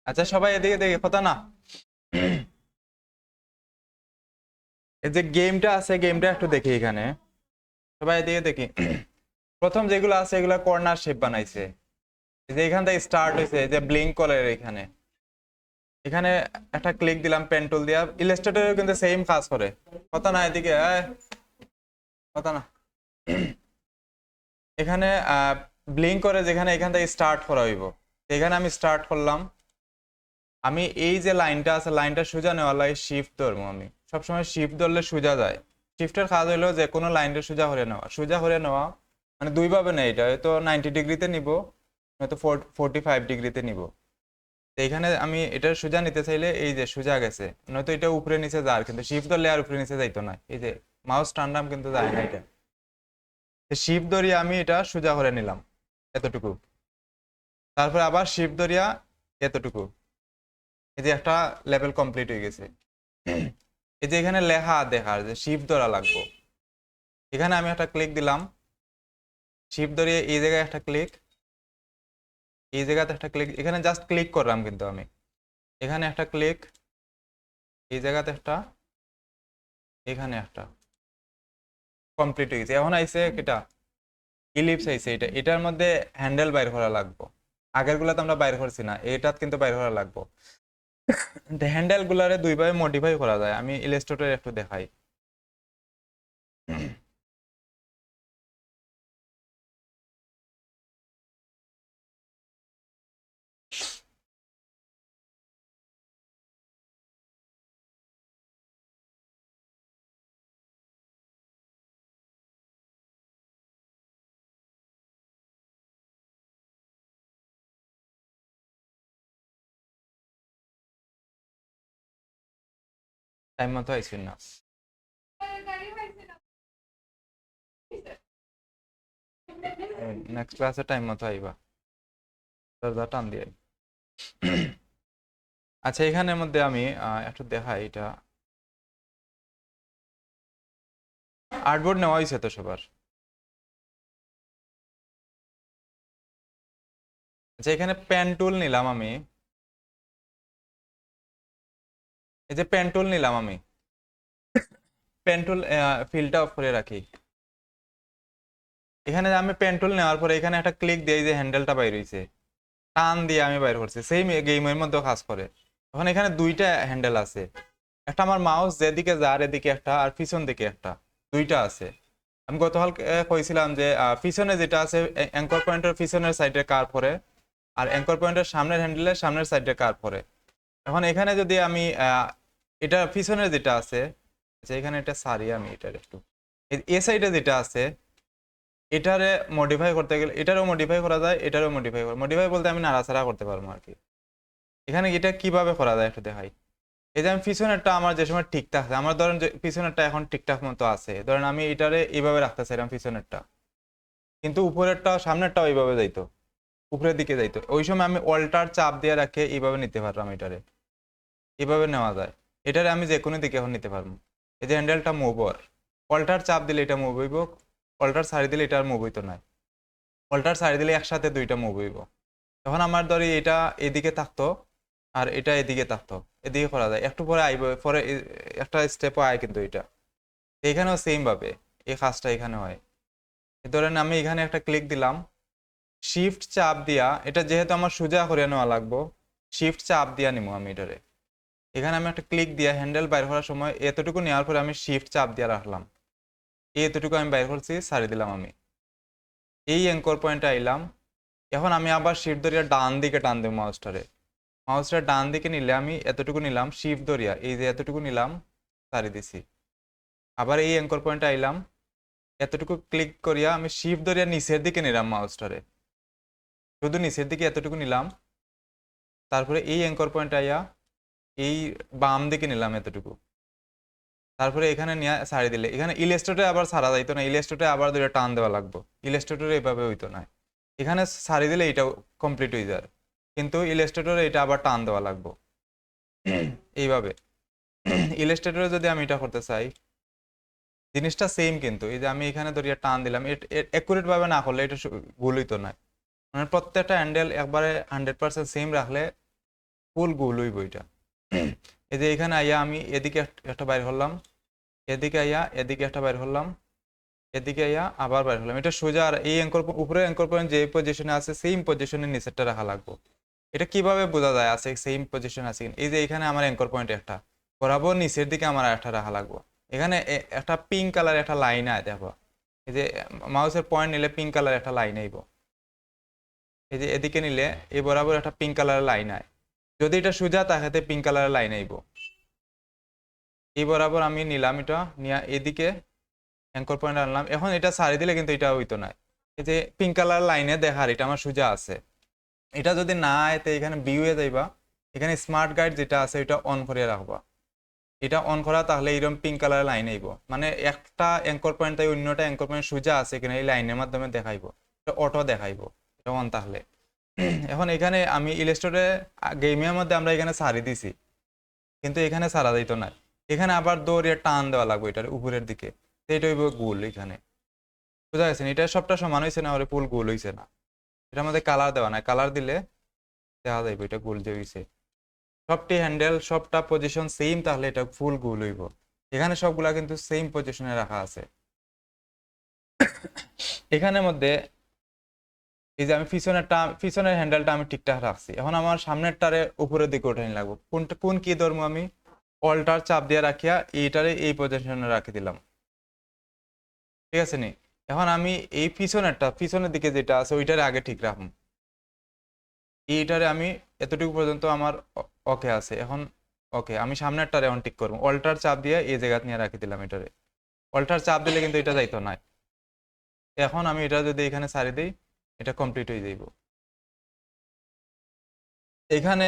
আচ্ছা সবাই এদিকে দেখি কথা না। এই যে গেমটা আছে গেমটা একটু দেখি এখানে। সবাই এদিকে দেখি। প্রথম যেগুলো আছে এগুলো কর্নার শেপ বানাইছে। এই যে এখান থেকে স্টার্ট হয়েছে এই যে ব্লিঙ্ক কলের এখানে। এখানে একটা ক্লিক দিলাম পেন টুল দিয়া, ইলাস্ট্রেটরেও কিন্তু সেম কাজ করে। কথা না এদিকে কথা না। এখানে ব্লিঙ্ক করে যেখানে এখান থেকে স্টার্ট করা হইব, এখানে আমি স্টার্ট করলাম। আমি এই যে লাইনটা আছে লাইনটা সোজা নেওয়ার লাগে শিফট ধরবো। আমি সবসময় শিফট ধরলে সোজা যায়। শিফটের কাজ হলো যে কোনো লাইনটা সোজা করে নেওয়া। সোজা করে নেওয়া মানে দুই ভাবে নেই, এটা হয়তো 90 ডিগ্রিতে নিব, হয়তো 45 ডিগ্রিতে নিব। তো এখানে আমি এটা সোজা নিতে চাইলে এই যে সোজা গেছে, নয়তো এটা উপরে নিচে যায়, কিন্তু শিফট ধরলে আর উপরে নিচে যাইতো না। এই যে মাউস টানলাম কিন্তু যায় না এটা। শিফট ধরিয়ে আমি এটা সোজা করে নিলাম এতটুকু, তারপর আবার শিফট ধরিয়া এতটুকু। এই যে একটা লেভেল কমপ্লিট হয়ে গেছে। এই যে এখানে লেখা দেখার যে শিফট ধরা লাগবে, এখানে আমি একটা ক্লিক দিলাম। শিফট ধরিয়ে এই জায়গায় একটা ক্লিক, এই জায়গাতে একটা ক্লিক, এখানে জাস্ট ক্লিক করলাম কিন্তু আমি। এখানে একটা ক্লিক, এই জায়গাতে একটা, এখানে একটা, কমপ্লিট হয়ে গেছে। এখন আইছে এটা ইলিপস আইছে। এটার মধ্যে হ্যান্ডেল বাইর করা লাগবে। আগের গুলাতে আমরা বাইর করছি না, এটাত কিন্তু বাইর করা লাগবে। হ্যান্ডেল গুলারে দুইভাবে মডিফাই করা যায়, আমি ইলাস্ট্রেটর একটু দেখাই। টাইম মতো আইছি না, নেক্সট ক্লাসে টাইম মতো আইবা, দরজা টান দিয়ে। আচ্ছা এখানের মধ্যে আমি একটু দেখাই এটা। আর্টবোর্ড নেওয়া হয়েছে তো সবার? আচ্ছা এখানে পেন টুল নিলাম আমি। এই যে পেন টুল নিলাম আমি, পেন টুল ফিলটা অফ করে রাখি। এখানে আমি পেন টুল নেওয়ার পরে এখানে একটা ক্লিক দিয়ে এই যে হ্যান্ডেলটা বাইর হইছে, টান দিয়ে আমি বাইর করছি, সেই গেমের মধ্যে কাজ করে। এখন এখানে দুইটা হ্যান্ডেল আছে, একটা আমার মাউস যেদিকে যার এদিকে একটা, আর পিছন দিকে একটা, দুইটা আছে। আমি গতকাল কইছিলাম যে পিছনে যেটা আছে অ্যাঙ্কর পয়েন্টের পিছনের সাইডে কার পরে, আর অ্যাঙ্কর পয়েন্টের সামনের হ্যান্ডেলের সামনের সাইডে কার পরে। এখন এখানে যদি আমি এটা পিছনের যেটা আছে, আচ্ছা এখানে এটা সারি আমি এটার একটু, এ সাইডে যেটা আছে এটারে মডিফাই করতে গেলে এটারও মডিফাই করা যায়, এটারও মডিফাই বলতে আমি নাড়াচাড়া করতে পারবো আর কি। এখানে এটা কিভাবে করা যায় একটু দেখাই। এই যে আমি পিছনেরটা আমার যে সময় ঠিকঠাক আছে, আমার ধরেন যে পিছনেরটা এখন ঠিকঠাক মতো আছে, ধরেন আমি এটারে এইভাবে রাখতে চাইলাম পিছনেরটা, কিন্তু উপরেরটা সামনেরটাও এইভাবে যাইতো, উপরের দিকে যাইতো, ওই সময় আমি অল্টার চাপ দিয়ে রাখে এইভাবে নিতে পারলাম। এটারে এইভাবে নেওয়া যায়, এটারে আমি যে কোনো দিকে এখন নিতে পারবো। এই যে হ্যান্ডেলটা মুভ আর অল্টার চাপ দিলে এটা মুভ হইব, অল্টার ছাড়ি দিলে এটা আর মুভ হইতো না, অল্টার ছাড়ি দিলে একসাথে দুইটা মুভ হইব। তখন আমার ধরি এটা এদিকে থাকতো আর এটা এদিকে থাকতো, এদিকে করা যায়। একটু পরে আইব, পরে একটা স্টেপও আয় কিন্তু এটা। এখানেও সেম ভাবে এই কাজটা এখানে হয়। ধরেন আমি এখানে একটা ক্লিক দিলাম, শিফট চাপ দিয়া, এটা যেহেতু আমার সোজা করে নেওয়া লাগবো, শিফট চাপ দিয়া নিবো আমি এটারে। এখানে আমি একটা ক্লিক দিয়া হ্যান্ডেল বাইর করার সময় এতটুকু নেওয়ার পরে আমি শিফট চাপ দিয়া রাখলাম, এতটুকু আমি বাইর করছি, ছাড়ি দিলাম আমি। এই অ্যাঙ্কর পয়েন্টে আইলাম। এখন আমি আবার শিফট ধরিয়া ডান দিকে টান দেবো মাউসটারে। মাউসটা ডান দিকে নিলে আমি এতটুকু নিলাম, শিফট ধরিয়া এই যে এতটুকু নিলাম, ছাড়ি দিছি। আবার এই অ্যাঙ্কর পয়েন্টে আইলাম, এতটুকু ক্লিক করিয়া আমি শিফট ধরিয়া নিচের দিকে নিলাম মাউসটারে, শুধু নিচের দিকে এতটুকু নিলাম। তারপরে এই অ্যাঙ্কর পয়েন্ট আইয়া এই বাম দিকে নিলাম এতটুকু, তারপরে এখানে নিয়ে ছাড়ি দিলে, এখানে ইলাস্ট্রেটরে আবার ছাড়া যাইতো না, ইলাস্ট্রেটরে আবার দুইটা টান দেওয়া লাগবে, ইলাস্ট্রেটরে এইভাবে হইতো না। এখানে ছাড়ি দিলে এটা কমপ্লিট হয়ে যায়, কিন্তু ইলাস্ট্রেটরে এটা আবার টান দেওয়া লাগবে এইভাবে। ইলাস্ট্রেটরে যদি আমি এটা করতে চাই জিনিসটা সেম, কিন্তু এই যে আমি এখানে ধরিয়া টান দিলাম, একুরেট ভাবে না করলে এটা ভুল হইতো না। মানে প্রত্যেকটা হ্যান্ডেল একবারে 100% সেম রাখলে ফুল গোল হইব এটা। এই যে এখানে আইয়া আমি এদিকে একটা বাইর করলাম, এদিকে আইয়া এদিকে একটা বাইর করলাম, এদিকে আইয়া আবার বাইর করলাম। এটা সোজা, আর এই অ্যাঙ্কর উপরে অ্যাঙ্কর পয়েন্ট যে পজিশনে আছে সেম পজিশনে নিচেরটা রাখা লাগবে। এটা কিভাবে বোঝা যায় আছে সেম পজিশন আছে কিনা? এই যে এখানে আমার অ্যাঙ্কর পয়েন্ট একটা, বরাবর নিচের দিকে আমার একটা রাখা লাগবে। এখানে একটা পিঙ্ক কালার একটা লাইন আয় দেখো, এই যে মাউসের পয়েন্ট নিলে পিঙ্ক কালার একটা লাইন আইব। এই যে এদিকে নিলে এই বরাবর একটা পিঙ্ক কালারের লাইন আয়, যদি এটা সোজা তাহাতে পিঙ্ক কালারের লাইন আইব। এই বরাবর আমি নিলাম, এটা নিয়ে এদিকে অ্যাঙ্কর পয়েন্ট আনলাম। এখন এটা ছাড়ি দিলে কিন্তু এটা হইতো না। এই যে পিঙ্ক কালার লাইনে দেখার এটা আমার সোজা আছে, এটা যদি না আয়তে এখানে ভিউ এ যাইবা, এখানে স্মার্ট গাইড যেটা আছে এটা অন করে রাখবা। এটা অন করা তাহলে এরকম পিঙ্ক কালার লাইন আইব, মানে একটা অ্যাঙ্কর পয়েন্ট তাই অন্যটা অ্যাঙ্কর পয়েন্ট সোজা আছে কিনা এই লাইনের মাধ্যমে দেখাইবো, এটা অটো দেখাইবো এটা অন তাহলে। এখন এখানে আমি ইলাস্ট্রেটরে গেমের মধ্যে আমরা এখানে ছাড়ি দিছি, কিন্তু এখানে ছাড়া দিত না, এখানে আবার দৌড়িয়ে টান দেওয়া লাগবে এটার উপরের দিকে, এটা হইব গোল। এখানে বুঝা গেছে এটা সবটা সমান হয়েছে না, ওরে ফুল গোল হয়েছে না, এটার মধ্যে কালার দেওয়া নাই, কালার দিলে দেখা যাইব এটা গোল যে হয়েছে। সবটি হ্যান্ডেল সবটা পজিশন সেম, তাহলে এটা ফুল গোল হইব। এখানে সবগুলা কিন্তু সেম পজিশনে রাখা আছে। এখানের মধ্যে এই যে আমি পিছনের হ্যান্ডেলটা আমি ঠিকঠাক রাখছি, এখন আমার সামনেরটারে উপরের দিকে উঠানি লাগবো। কোন কি ধর্ম আমি অল্টার চাপ দিয়ে রাখিয়া এইটারে এই পজিশনে রাখি দিলাম, ঠিক আছে নি? এখন আমি এই পিছনের দিকে যেটা আছে ওইটারে আগে ঠিক রাখুন, এইটারে আমি এতটুকু পর্যন্ত আমার ওকে আছে। এখন ওকে, আমি সামনেরটারে এখন ঠিক করবো, অল্টার চাপ দিয়ে এই জায়গা নিয়ে রাখি দিলাম এটারে। অল্টার চাপ দিলে কিন্তু এটা যাইতো না। এখন আমি এটা যদি এখানে ছাড়ি দিই এটা কমপ্লিট হয়ে যাইব। এখানে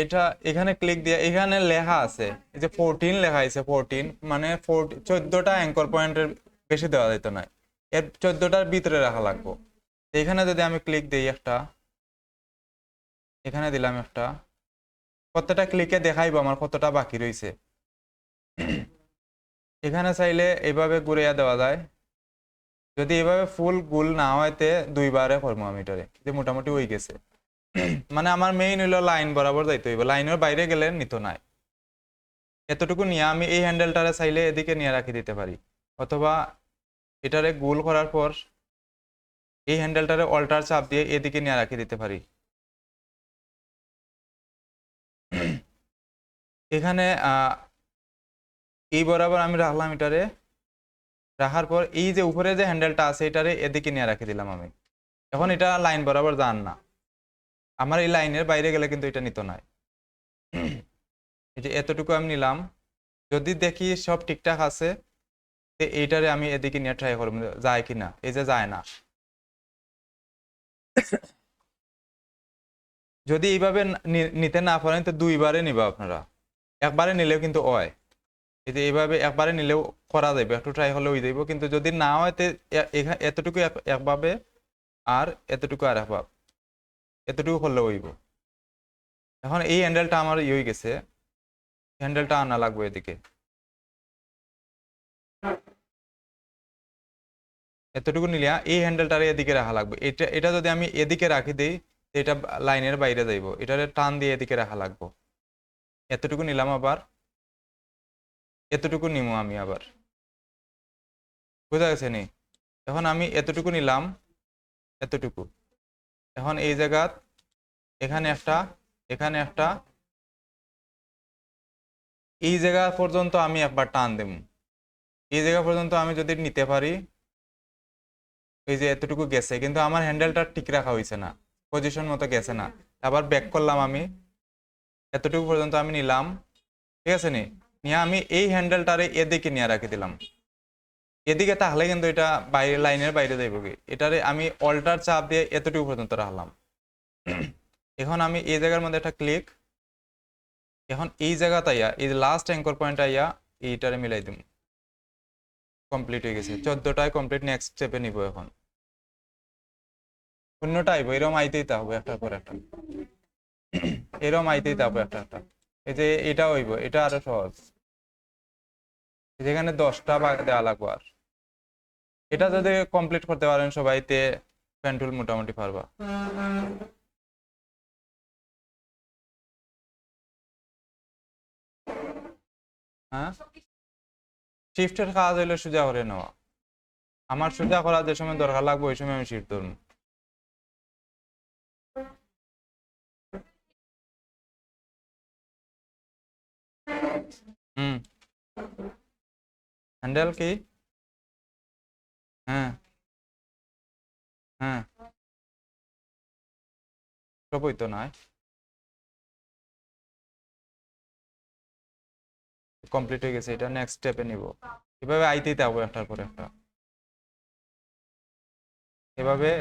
এটা এখানে ক্লিক দিয়ে এখানে লেখা আছে এই যে 14 লেখা আছে, 14 মানে 14টা অ্যাঙ্কর পয়েন্টের বেশি দেওয়া যেত না, এর 14টার ভিতরে রাখা লাগবে। এখানে যদি আমি ক্লিক দিই একটা, এখানে দিলাম একটা, কতটা ক্লিকে দেখাইবো আমার কতটা বাকি রয়েছে। এখানে চাইলে এইভাবে ঘুরিয়ে দেওয়া যায়, যদি এভাবে ফুল গোল না হয়তে দুইবারে করবো আমি এটারে, যে মোটামুটি হয়ে গেছে। মানে আমার মেইন হইলো লাইন বরাবর যাইতে হইব, লাইনের বাইরে গেলে নিত নাই। এতটুকু নিয়ে আমি এই হ্যান্ডেলটারে চাইলে এদিকে নিয়ে রাখি দিতে পারি, অথবা এটারে গোল করার পর এই হ্যান্ডেলটারে অল্টার চাপ দিয়ে এদিকে নিয়ে রাখি দিতে পারি। এখানে এই বরাবর আমি রাখলাম, এটারে রাখার পর এই যে উপরে যে হ্যান্ডেলটা আছে এটারে এদিকে নিয়ে রাখি দিলাম আমি। এখন এটা লাইন বরাবর যান না, আমার এই লাইনের বাইরে গেলে কিন্তু এটা নিত নাই। এই যে এতটুকু আমি নিলাম, যদি দেখি সব ঠিকঠাক আছে এইটারে আমি এদিকে নিয়ে ট্রাই করবো যায় কিনা, এই যে যায় না। যদি এইভাবে নিতে না পারেন তো দুইবারে নিবা আপনারা, একবারে নিলেও কিন্তু হয়। এই যে এইভাবে একবারে নিলেও করা যাবে, একটু ট্রাই হলে হয়ে যাইব, কিন্তু যদি না হয় এতটুকু একভাবে আর এতটুকু আর একভাবে, এতটুকু করলে হইব। এখন এই হ্যান্ডেলটা আমার ইয়ে হয়ে গেছে, হ্যান্ডেলটা আনা লাগবে এদিকে, এতটুকু নিলে এই হ্যান্ডেলটারে এদিকে রাখা লাগবে। এটা এটা যদি আমি এদিকে রাখি দিই এটা লাইনের বাইরে যাইব, এটারে টান দিয়ে এদিকে রাখা লাগবে। এতটুকু নিলাম, আবার এতটুকু নিমো আমি আবার, বুঝা গেছে নি? এখন আমি এতটুকু নিলাম, এতটুকু, এখন এই জায়গা এখানে একটা, এখানে একটা, এই জায়গা পর্যন্ত আমি একবার টান দেব। এই জায়গা পর্যন্ত আমি যদি নিতে পারি, এই যে এতটুকু গেছে, কিন্তু আমার হ্যান্ডেলটা ঠিক রাখা হয়েছে না, পজিশন মতো গেছে না। আবার ব্যাক করলাম আমি, এতটুকু পর্যন্ত আমি নিলাম, ঠিক আছে নি? নিয়ে আমি এই হ্যান্ডেলটারে এদিকে নিয়ে রাখি দিলাম, এদিকে, তাহলে কিন্তু এটা বাইরে লাইনের বাইরে যাইব কি। এটারে আমি অল্টার চাপ দিয়ে এতটুকু পর্যন্ত রাখলাম। এখন আমি এই জায়গার মধ্যে একটা ক্লিক, এখন এই জায়গাতে আইয়া এই লাস্ট অ্যাঙ্কর পয়েন্ট আইয়া এইটারে মিলাই দিম, কমপ্লিট হয়ে গেছে। 14টায় কমপ্লিট, নেক্সট স্টেপে নিব। এখন অন্যটা আইব, এরকম আইতেই তা হবে একটার পর একটা, এরকম আইতেই তা হবে একটা একটা। এই যে এটা হইব, এটা আরো সহজ, যেখানে 10টা দেওয়া লাগবে। আর এটা যদি কমপ্লিট করতে পারেন সবাইতে পেন্টুল মোটামুটি পারবা। হ্যাঁ, শিফটের কাজ হইলে সোজা করে নেওয়া। আমার সোজা করার যে সময় দরকার লাগবে ওই সময় আমি শিফট ধরবো। হুম, হ্যান্ডেল কি? হ্যাঁ, হ্যাঁ, সবই তো নয়। কমপ্লিট হয়ে গেছে, এটা নেক্সট স্টেপে নিব। এভাবে আইতেই থাকবো একটার পর একটা, এভাবে।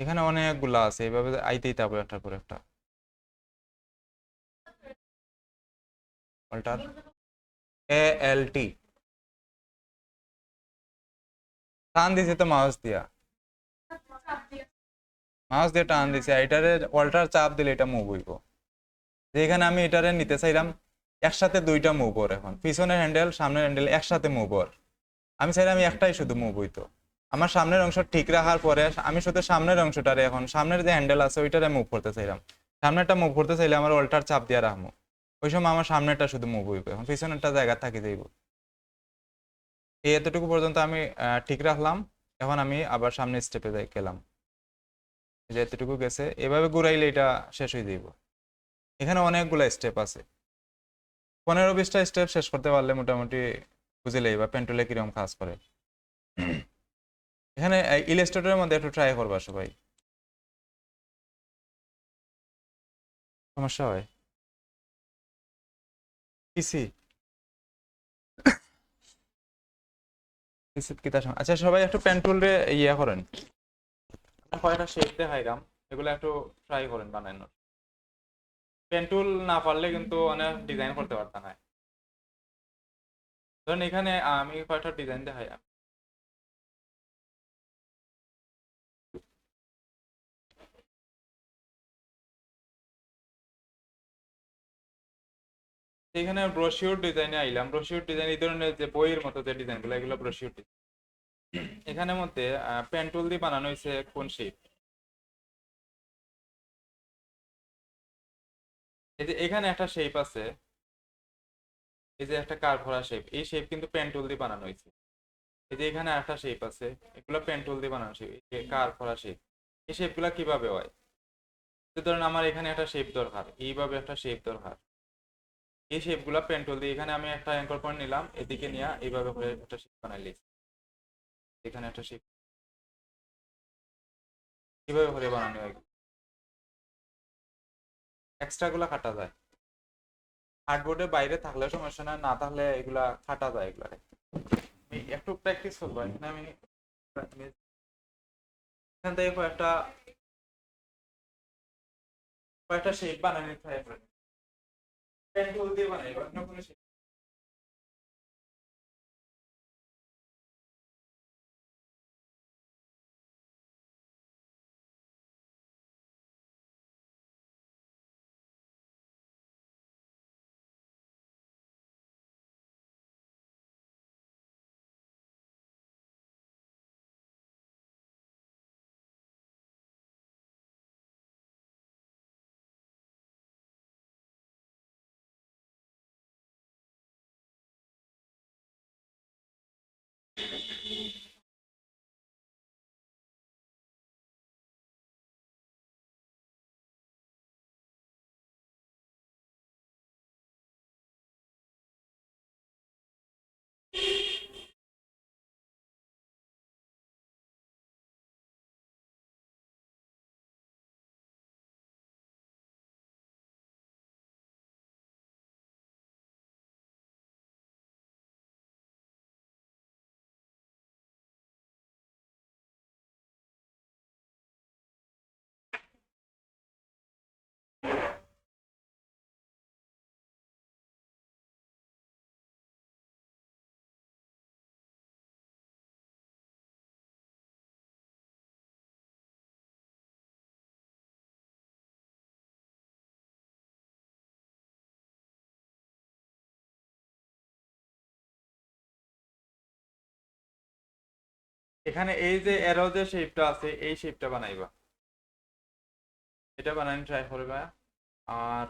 এখানে অনেকগুলা আছে, এভাবে আইতেই থাকবো একটার পর একটা। অল্টার, ALT, টান দিছে তো মাউস দিয়া, মাউস দিয়ে টান দিছে, এটারে অল্টার চাপ দিলে এটা মুভ হইব। যেখানে আমি এটারে নিতে চাইলাম একসাথে দুইটা মুভ ওর, এখন পিছনের হ্যান্ডেল সামনের হ্যান্ডেল একসাথে মুভ ওর, আমি চাইলাম একটাই শুধু মুভ হইতো। আমার সামনের অংশ ঠিক রাখার পরে আমি শুধু সামনের অংশটারে, এখন সামনের যে হ্যান্ডেল আছে ওইটারে মুভ করতে চাইলাম। সামনেরটা মুভ করতে চাইলে আমার অল্টার চাপ দিয়ে রাখবো, ওই সময় আমার সামনেরটা শুধু মুভ হইবে, এখন পিছনেরটা জায়গা থাকি যাইব। এই এতটুকু পর্যন্ত আমি ঠিক রাখলাম। এখন আমি আবার সামনের স্টেপে যাই গেলাম, এই যে এতটুকু গেছে, এভাবে ঘুরাইলে এটা শেষ হয়ে যাইব। এখানে অনেকগুলো স্টেপ আছে, 15-20টা স্টেপ শেষ করতে পারলে মোটামুটি বুঝলেই বা পেন্টুলে কিরকম কাজ করে। এখানে ইলাস্ট্রেটরের মধ্যে একটু ট্রাই করবা সবাই, সমস্যা হয়। পিসি, পিসি কি তার সঙ্গে- আচ্ছা সবাই একটু পেন্টুল রে ইয়ে করেন, কয়টা শেপ দেখাইলাম, এগুলো একটু ট্রাই করেন বানানোর। পেন্টুল না পারলে কিন্তু অনেক ডিজাইন করতে পারতাম না। ধরেন এখানে আমি কয়টা ডিজাইন দেখাই, এখানে ব্রোশিওর ডিজাইনে আইলাম। ব্রোশিওর ডিজাইন এই ধরনের যে বইয়ের মতো যে ডিজাইনগুলো, এগুলো ব্রোশিওর ডিজাইন। এখানের মধ্যে পেন্টুল দিয়ে বানানো হয়েছে কোন শেপ, এই যে এখানে একটা শেপ আছে, এই যে একটা কার্ভ করা শেপ, এই শেপ কিন্তু পেন্টুল দিয়ে বানানো হয়েছে। এই যে এখানে একটা শেপ আছে, এগুলো পেন্টুল দিয়ে বানানো শেপ, এই কার্ভ করা শেপ। এই শেপগুলো কিভাবে হয়, যে ধরেন আমার এখানে একটা শেপ দরকার, এইভাবে একটা শেপ দরকার, এই শেপগুলো পেন্টুল দিয়ে, এখানে আমি একটা অ্যাঙ্কর পয়েন্ট নিলাম, এদিকে নিয়ে এইভাবে করে একটা শেপ বানাইলি, এখানে একটা শেপ কিভাবে করে বানানো হয়। এক্সট্রা গুলা কাটা যায়, হার্ডবোর্ডের বাইরে থাকলে সমস্যা না, না থাকলে এগুলা কাটা যায় এগুলা। আমি একটু প্র্যাকটিস করবো, এখানে আমি এখান থেকে কয়েকটা কয়েকটা শেপ বানাই নিতে হয়, পেন্টুল দিয়ে বানাই অন্য কোনো shape। এখানে এই যে এরো যে শেপটা আছে, এই শেপটা বানাইবা। এটা বানানি ট্রাই করবা। আর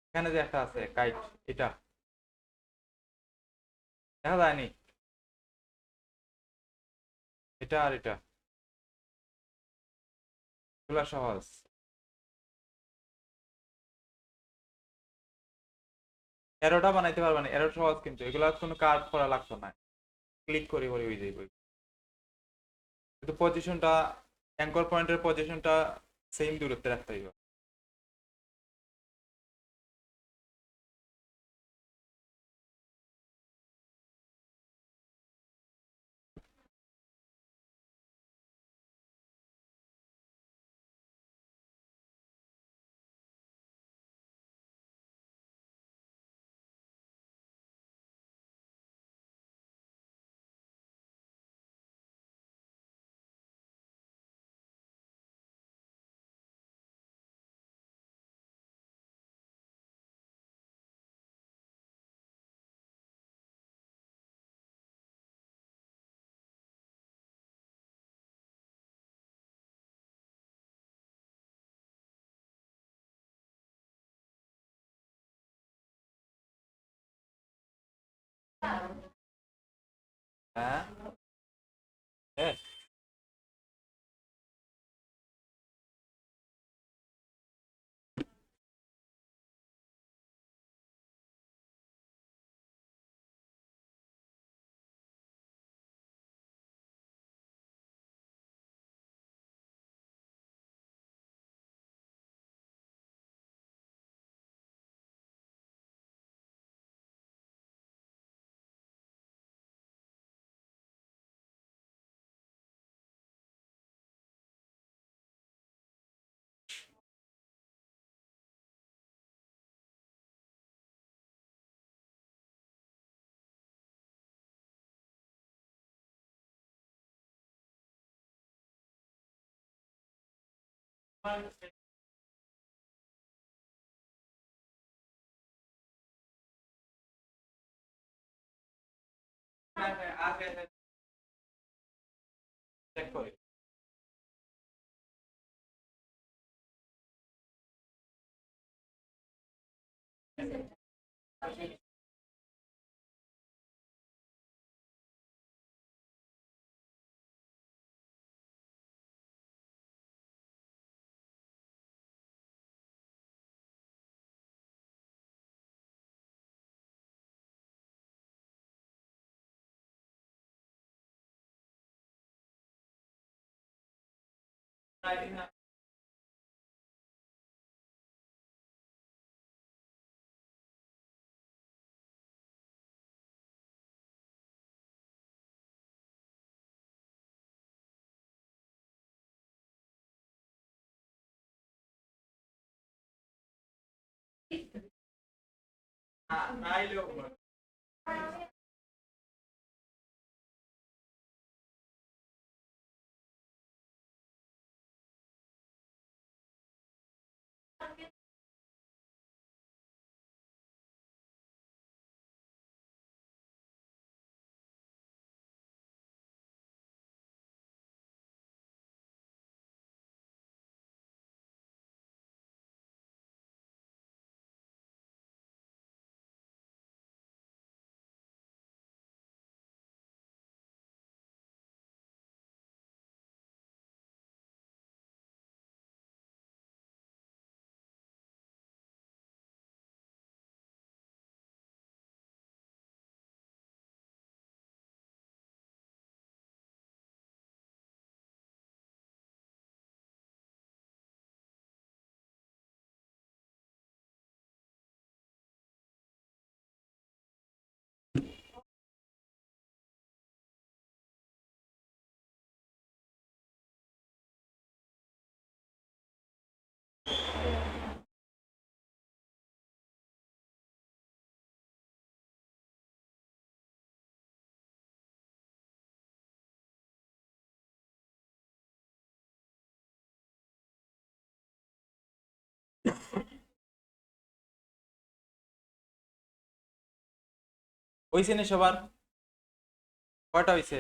এখানে যে একটা আছে কাইট, এটা দেখা যায়নি, এটা আর এটা, এগুলা সহজ। এরোটা বানাইতে পারবা না, এরো সহজ, কিন্তু এগুলা কোনো কার্ভ করা লাগতো না, ক্লিক করে করে হয়ে যাবে। কিন্তু পজিশনটা, অ্যাঙ্কর পয়েন্টের পজিশনটা সেম দূরত্বে রাখতে হইব। হ্যাঁ, হ্যাঁ। চেক করি। হইছে নি সবার? কয়টা হইছে?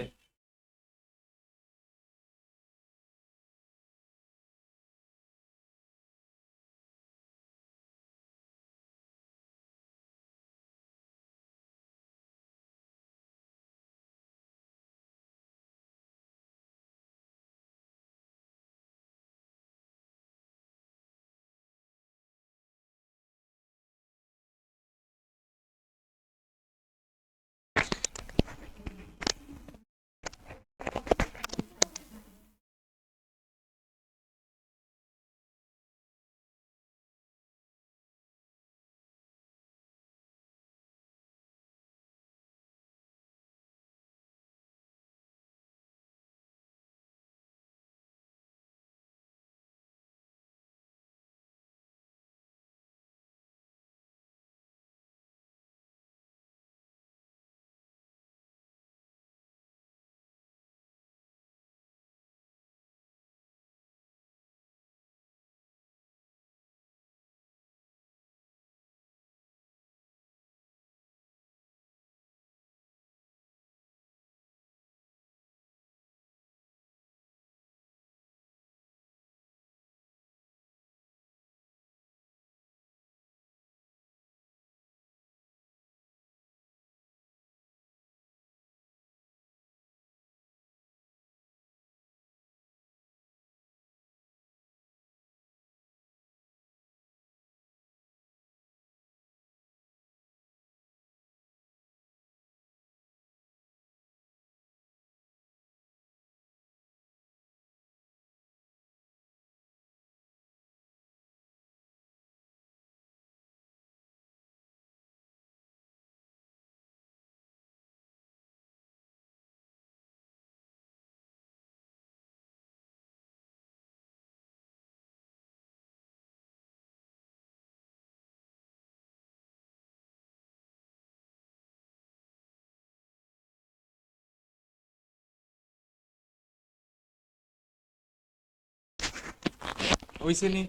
হইছে নি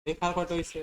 দেখার কত হইছে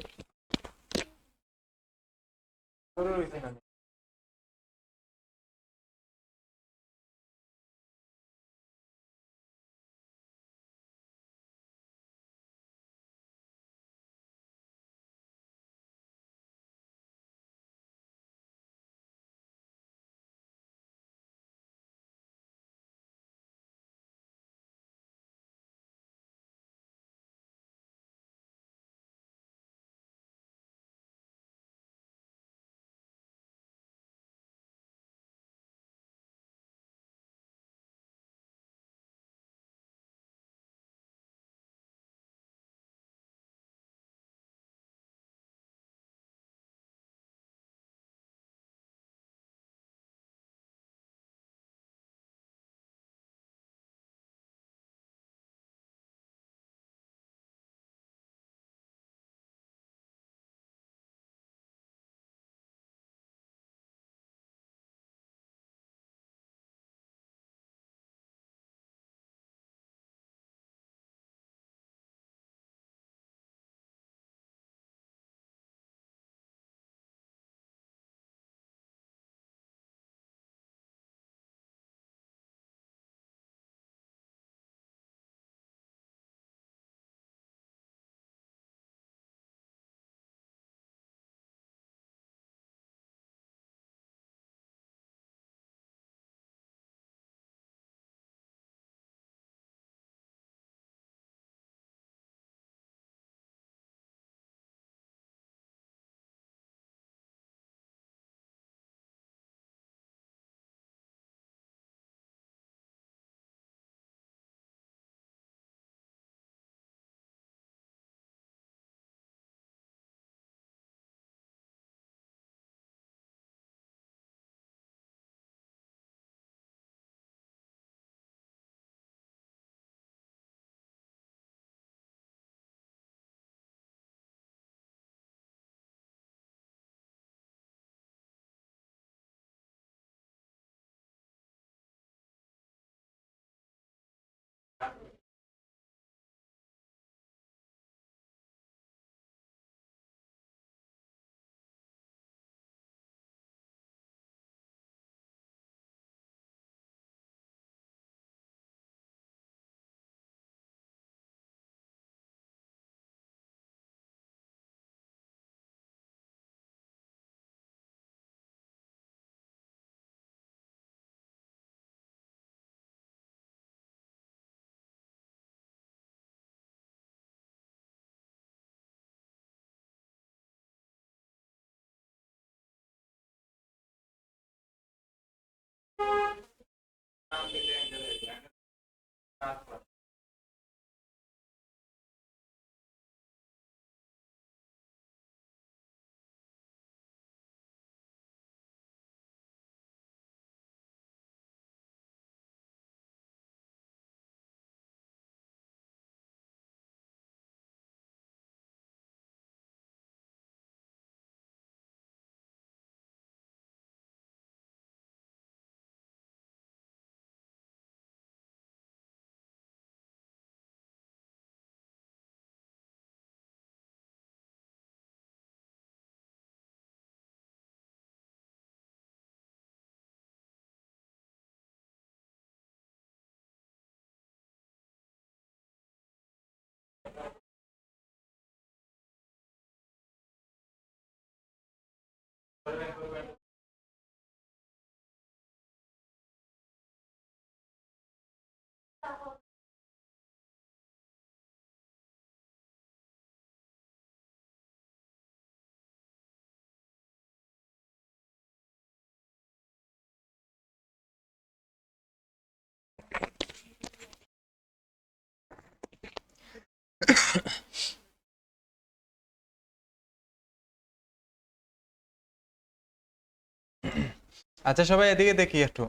আচ্ছা সবাই এদিকে দেখি একটু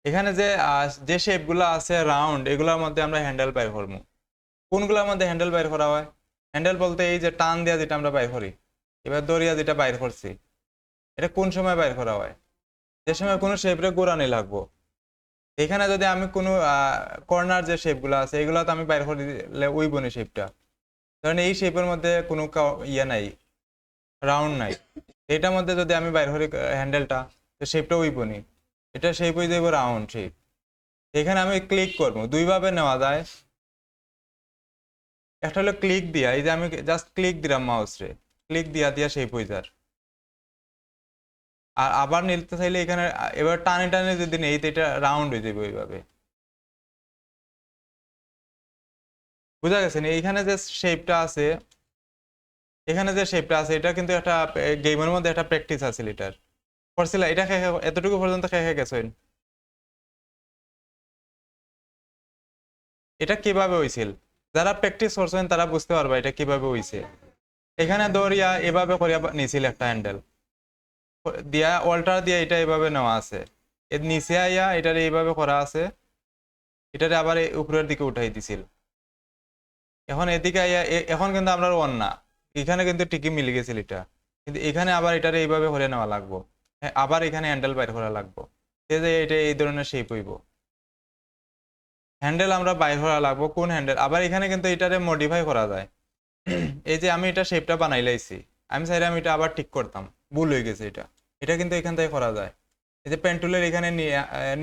এখানে যে যে শেপ গুলো আছে রাউন্ড এগুলোর মধ্যে আমরা হ্যান্ডেল বাইর করবো কোনগুলোর মধ্যে হ্যান্ডেল বাইর করা হয় হ্যান্ডেল বলতে এই যে টান দেওয়া যেটা আমরা বাইর করি এবার দড়িয়া যেটা বাইর করছি এটা কোন সময় বাইর করা হয় যে সময় কোনো শেপরে গোড়ানি লাগবো এখানে যদি আমি কোনো কর্নার যে শেপগুলো আছে এগুলো তো আমি বাইর করে দিলে ওই বনি শেপটা ধরেন এই শেপের মধ্যে কোনো ইয়ে নাই, রাউন্ড নাই, এটার মধ্যে যদি আমি বাইর করি হ্যান্ডেলটা, তো শেপটা উইব নি, এটা শেপ হয়ে যাবে রাউন্ড শেপ। এখানে আমি ক্লিক করবো, দুইভাবে নেওয়া যায়। একটা হলো ক্লিক দিয়া, এই যে আমি জাস্ট ক্লিক দিলাম মাউস রে, ক্লিক দিয়া দিয়া শেপ হয়ে যার। আর আবার নিতে চাইলে এখানে এবার টানে টানে যদি নেই তো এটা রাউন্ড হয়ে যাবে ওইভাবে। বুঝা গেছে না? এইখানে যে শেপটা আছে, এখানে যে শেপটা আছে এটা কিন্তু একটা গেমের মধ্যে একটা প্র্যাকটিস আছে এটার। করছিল এটা এতটুকু পর্যন্ত খেয়ে গেছেন। এটা কিভাবে হইছিল, যারা প্র্যাকটিস করছেন তারা বুঝতে পারবে এটা কিভাবে হইছে। এখানে দৌড়িয়া এভাবে করিয়া নিছিল একটা হ্যান্ডেল দিয়া, অল্টার দিয়া এটা এভাবে নেওয়া আছে, এর নিচে আইয়া এটারে এইভাবে করা আছে, এটারে আবার উপরের দিকে উঠাই দিছিল। এখন এদিকে আইয়া এখন কিন্তু আমরা ওয়ান না, এখানে কিন্তু ঠিকই মিলে গেছিল এটা, কিন্তু এখানে আবার এটারে এইভাবে করে নেওয়া লাগবো। হ্যাঁ, আবার এখানে হ্যান্ডেল বাইর করা লাগবো, যে এটা এই ধরনের শেপ হইব। হ্যান্ডেল আমরা বাইর করা লাগবো, কোন হ্যান্ডেল, আবার এখানে কিন্তু এটারে মডিফাই করা যায়। এই যে আমি এটা শেপটা বানাই লাইছি, আমি চাইলে আমি এটা আবার ঠিক করতাম, ভুল হয়ে গেছে এটা, এটা কিন্তু এখান থেকে করা যায়। এই যে পেন্টুলের এখানে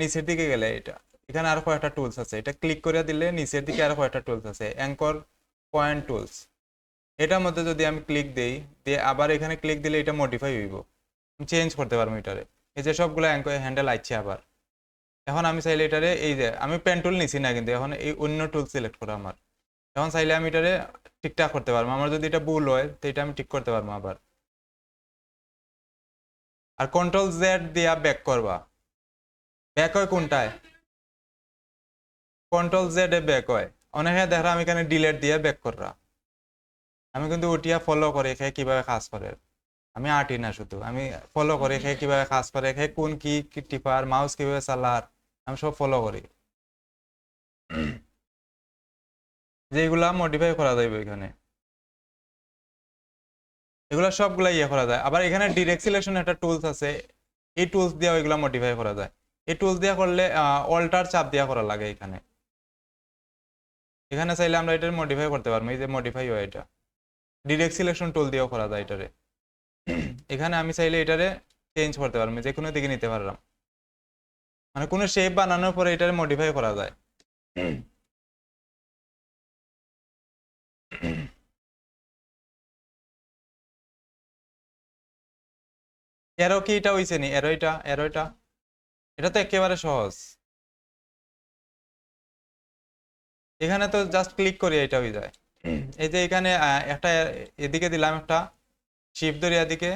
নিচের দিকে গেলে এটা, এখানে আরো কয়েকটা টুলস আছে, এটা ক্লিক করে দিলে নিচের দিকে আরো কয়েকটা টুলস আছে, অ্যাঙ্কর পয়েন্ট টুলস। এটার মধ্যে যদি আমি ক্লিক দেই, দিয়ে আবার এখানে ক্লিক দিলে এটা মডিফাই হইব, চেঞ্জ করতে পারবো এটারে। এই যে সবগুলো হ্যান্ডেল আইছে আবার। এখন আমি চাইলে এটারে, এই যে আমি পেন টুল নিছি না কিন্তু এখন এই অন্য টুল সিলেক্ট করা আমার, এখন চাইলে আমি এটারে ঠিকঠাক করতে পারবো, আমার যদি এটা ভুল হয় তো এটা আমি ঠিক করতে পারবো আবার। আর কন্ট্রোল জেড দিয়া ব্যাক করবা, ব্যাক হয় কোনটায়, কন্ট্রোল জেড এ ব্যাক হয়। অনেকে দেখা আমি এখানে ডিলেট দিয়ে ব্যাক করা, আমি কিন্তু ওটিয়া ফলো করে এখানে কিভাবে কাজ করে। আমি আর্টি না, শুধু আমি ফলো করি এখানে কিভাবে কাজ করে, এখানে কোন কি টিপার, মাউস কিভাবে চালার, আমি সব ফলো করি, যেগুলা মডিফাই করা যাবে এখানে, এগুলা সবগুলা ইয়ে করা যায়। আবার এখানে ডিরেক্ট সিলেকশন একটা টুলস আছে, এই টুলস দিয়ে এগুলা মডিফাই করা যায়। এই টুলস দিয়ে করলে অল্টার চাপ দিয়া করা লাগে এখানে, এখানে চাইলে আমরা এটা মডিফাই করতে পারবো, এই যে মডিফাই হয় এটা ডিরেক্ট সিলেকশন টুল দিয়েও করা যায় এটারে। এখানে আমি চাইলে এটারে চেঞ্জ করতে পারবো, যে কোনো দিকে নিতে পারলাম, মানে কোনো শেপ বানানোর পরে এটারে মডিফাই করা যায়। এরো কি এটা হইছে নি, এরো এটা, এরো এটা, এটা তো একেবারে সহজ। এখানে তো জাস্ট ক্লিক করি এটা হয়ে যায়। এই যে এখানে একটা এদিকে দিলাম, একটা শিফট ধরে এদিকে,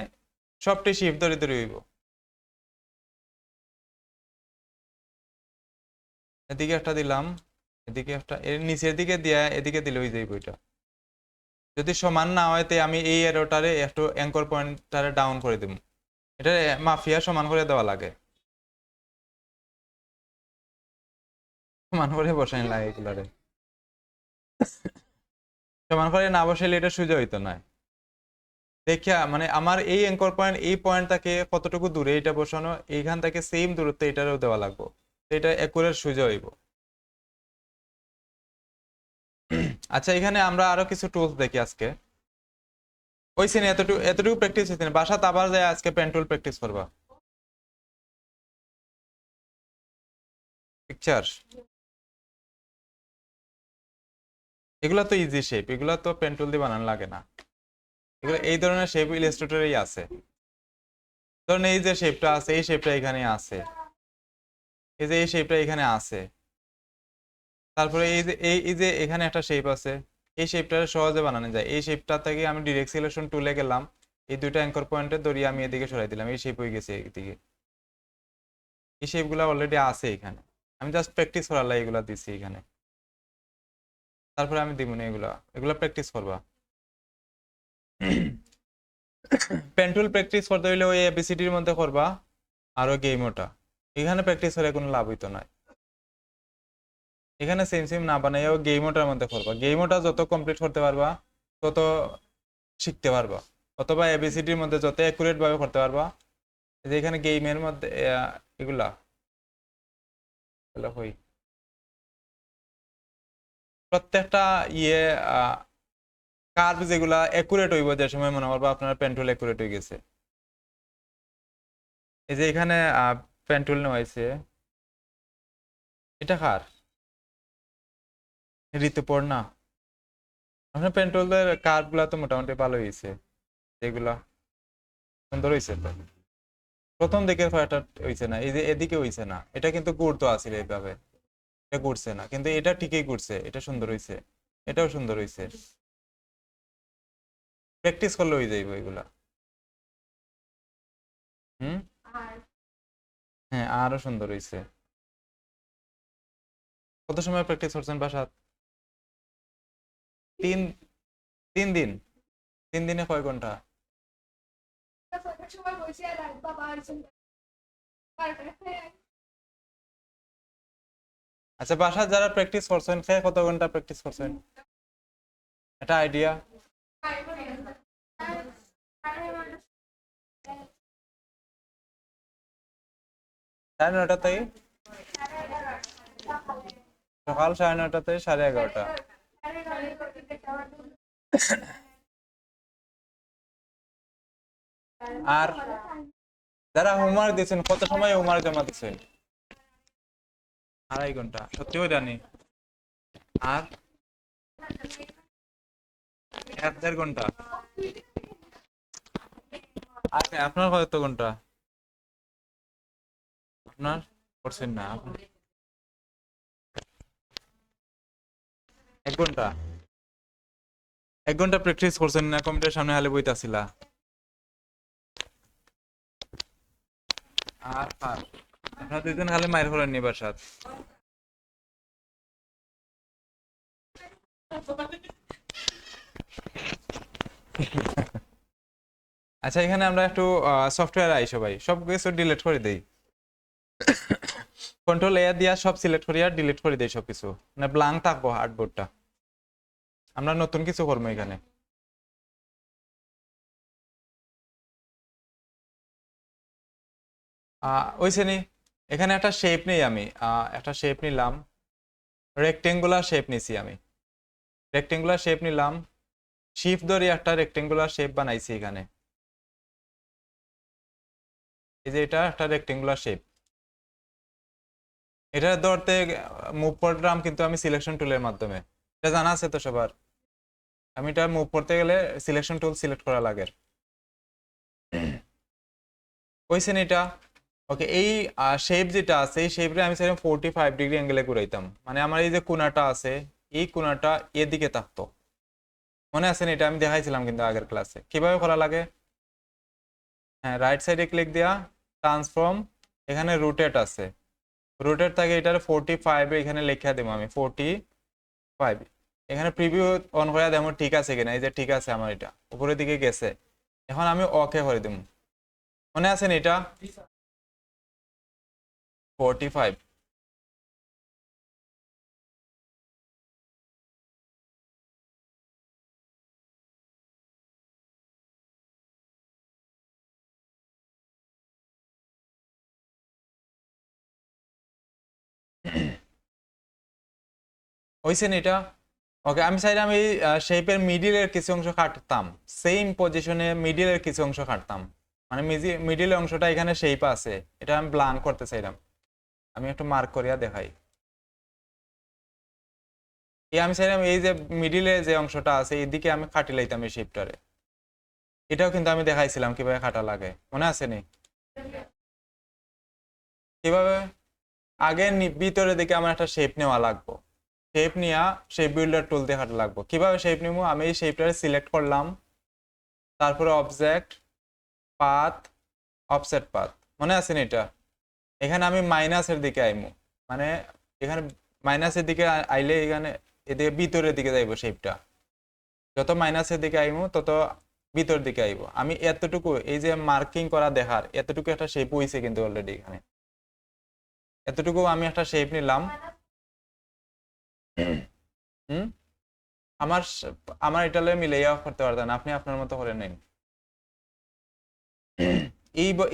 সবটি শিফট ধরে ধরে হইব, এদিকে একটা দিলাম, এদিকে একটা, এর নিচের দিকে দিয়া এদিকে দিলে হয়ে যাইব এটা। যদি সমান না হয় তো আমি এই এরোটারে একটু অ্যাঙ্কর পয়েন্টটারে ডাউন করে দেব, এটা মাফিয়া সমান করে দেওয়া লাগে, সমান করে বসাই লাগে এগুলারে, সমান করে না বসাইলে এটা সোজা হইতো না। দেখিয়া মানে আমার এই অ্যাঙ্কর পয়েন্ট, এই পয়েন্ট থেকে কতটুকু দূরে এটা বসানো, এইখান থেকে সেম দূরত্বে এটারও দেওয়া লাগবে, এটা একুরেট সোজা হইব। আচ্ছা, এখানে আমরা আরো কিছু টুলস দেখি আজকে। ওই সিনে এতটুকু এতটুকু প্র্যাকটিস হয়েছে, বাসাতে আবার যায় আজকে পেন টুল প্র্যাকটিস করবা। পিকচার, এগুলা তো ইজি শেপ, এগুলা তো পেন টুল দিয়ে বানানো লাগে না, এগুলো এই ধরনের শেপ ইলাস্ট্রেটরেই আছে। ধরুন এই যে শেপটা আছে, এই শেপটা এখানে আছে, এই যে এই শেপটা এখানে আছে, তারপরে এই যে এই যে এখানে একটা শেপ আছে, এই শেপটা সহজে বানানো যায়। এই শেপটা থেকে আমি ডিরেক্ট সিলেকশন টুলে গেলাম, এই দুইটা অ্যাঙ্কর পয়েন্টে ধরিয়ে আমি এদিকে সরাই দিলাম, এই শেপ হয়ে গেছে এদিকে। এই শেপগুলো অলরেডি আছে এখানে, আমি জাস্ট প্র্যাকটিস করার লাগে এগুলা দিচ্ছি এখানে। তারপরে আমি দিব না, এগুলা এগুলা প্র্যাকটিস করবা। পেন টুল প্র্যাকটিস করতে হইলে ওই এবিসিডির মধ্যে করবা, আর ওই গেম ওটা, এখানে প্র্যাকটিস করে কোনো লাভ হইতো না। এখানে সেম সেম না বানাই গেম ওটার মধ্যে করবা, গেম ওটা যত কমপ্লিট করতে পারবা তত শিখতে পারবা, অথবা এবিসিডির মধ্যে যত অ্যাকুরেট ভাবে করতে পারবা। যে এখানে গেমের মধ্যে এগুলা হই প্রত্যেকটা ইয়ে কার্ভ যেগুলা একুরেট হইব যে সময় মনে করবো আপনার পেন টুল একুরেট হয়ে গেছে। এই যে এখানে পেন টুল নেওয়া হয়েছে, এটা কার? ঋতুপর্ণ না? আপনার পেন টুলের কার্ভ গুলা তো মোটামুটি ভালো হয়েছে, এগুলা সুন্দর হয়েছে। তো প্রথম দিকের ফায়ারটা হয়েছে না, এই যে এদিকে হয়েছে না, এটা কিন্তু গুড়তো আছিল এইভাবে, এটা ঘুরছে না, কিন্তু এটা ঠিকই ঘুরছে, এটা সুন্দর হয়েছে, এটাও সুন্দর হয়েছে। প্র্যাকটিস করলে হয়ে যাইব এগুলা। হুম, হ্যাঁ আরো সুন্দর হয়েছে। কত সময় প্র্যাকটিস করছেন বাসাত? 3 3 দিন? 3 দিনে কয় ঘন্টা? আচ্ছা, বাসায় যারা প্র্যাকটিস করছেন সে কত ঘন্টা প্র্যাকটিস করছেন, এটা আইডিয়া? 9:30 থেকে সকাল 9:30 থেকে 11:30। আর যারা হোমওয়ার্ক দিয়েছেন কত সময় হোমওয়ার্ক জমা দিচ্ছেন? 2.5 ঘন্টা? সত্যি ওই জানি। আর 1.5 ঘন্টা? আচ্ছা, আপনার কত ঘন্টা? আপনার করছেন না? 1 ঘন্টা? 1 ঘন্টা প্র্যাকটিস করছেন না, কম্পিউটার সামনে হালে বইতাছিলা? আর আপনার 2 জন খালি মাইর করেন নি বাসাত? আচ্ছা, এখানে আমরা একটু সফটওয়্যার আই, সবাই সব কিছু ডিলিট করে দেই, কন্ট্রোল এ দিয়া সব সিলেক্ট করি আর ডিলিট করে দেই সবকিছু, মানে ব্ল্যাঙ্ক থাকবো হার্ডবোর্ডটা। আমরা নতুন কিছু করবো এখানে। ওইছে নি, এখানে একটা শেপ নেই, আমি একটা শেপ নিলাম, রেক্টেঙ্গুলার শেপ নিছি আমি, রেক্টেঙ্গুলার শেপ নিলাম, শিফট ধরে একটা রেক্টেঙ্গুলার শেপ বানাইছি এখানে। এই যে এটা একটা রেক্টেঙ্গুলার শেপ, এটা ধরতে মুভ করলাম কিন্তু আমি সিলেকশন টুলের মাধ্যমে, এটা জানা আছে তো সবার। আমি এটা মুভ করতে গেলে সিলেকশন টুল সিলেক্ট করা লাগে। ওইছেন এটা? ওকে, এই শেপ যেটা আছে এই শেপটা আমি চাইলাম 45 ডিগ্রি অ্যাঙ্গেলে ঘুরাইতাম, মানে আমার এই যে কোণাটা আছে এই কোণাটা এদিকে থাকতো, মনে আছে না? এটা আমি দেখাইছিলাম কিন্তু আগের ক্লাসে কিভাবে করা লাগে। হ্যাঁ, রাইট সাইডে ক্লিক দেয়া, ট্রান্সফর্ম, এখানে রোটেট আছে, রোটেট থাকে, এটার 45 এখানে লেখা দেবো আমি 45। এখানে প্রিভিউ অন করে দেবো ঠিক আছে কিনা, এই যে ঠিক আছে আমার এটা উপরের দিকে গেছে, এখন আমি ওকে করে দেবো। মনে আছে না এটা? 45। হইছেন এটা? ওকে, আমি চাইলাম এই শেপের মিডিলের কিছু অংশ কাটতাম, সেম পজিশনে মিডিলের কিছু অংশ কাটতাম, মানে মিডিলের অংশটা এখানে শেপ আছে, এটা আমি ব্লাঙ্ক করতে চাইলাম। আমি একটু মার্ক করিয়া দেখাই, এই আমি চাইলাম এই যে মিডিলে যে অংশটা আছে এইদিকে আমি কাটি লাইতাম এই শেপটারে, এটাও কিন্তু আমি দেখাইছিলাম কিভাবে কাটা লাগে, মনে আছে নি? কিভাবে? আগে ভিতরে দিকে আমার একটা শেপ নেওয়া লাগবে, শেপ নিয়া শেপ বিল্ডার টুল দিয়ে কাটা লাগবে। কিভাবে শেপ নিব? আমি এই শেপটারে সিলেক্ট করলাম, তারপরে অবজেক্ট, পাথ, অফসেট পাথ, মনে আছে না এটা? এখানে আমি মাইনাসের দিকে আইমু, মানে এখানে মাইনাসের দিকে আইলে এখানে এদিকে ভিতরের দিকে যাইব শেপটা, যত মাইনাসের দিকে আইমু তত ভিতর দিকে আইব। আমি এতটুকু এই যে মার্কিং করা দেখার এতটুকু একটা শেপ হইছে কিন্তু অলরেডি এখানে, এতটুকু আমি একটা শেপ নিলাম। হুম, আমার আমার এটা মিলাইয়া করতে পারতেন, আপনি আপনার মতো করে নিন।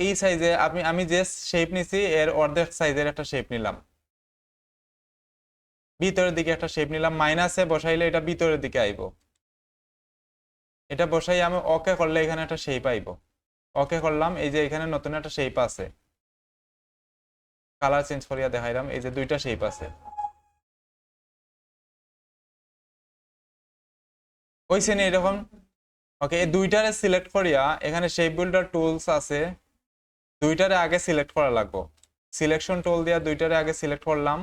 এই সাইজে আমি যে শেপ নিছি এর অর্ধেক সাইজের একটা শেপ নিলাম, ভিতরের দিকে একটা শেপ নিলাম, মাইনাসে বসাইলে এটা ভিতরের দিকে আইব। এটা বসাই আমি ওকে করলে এখানে একটা শেপ আইব, ওকে করলাম, এই যে এখানে নতুন একটা শেপ আছে, কালার চেঞ্জ করিয়া দেখাইলাম, এই যে দুইটা শেপ আছে ওই শ্রেণী এরকম। ওকে, এই দুইটারে সিলেক্ট করিয়া এখানে শেপ বিল্ডার টুলস আছে, দুইটারে আগে সিলেক্ট করা লাগবে, সিলেকশন টুল দিয়া দুইটারে আগে সিলেক্ট করলাম,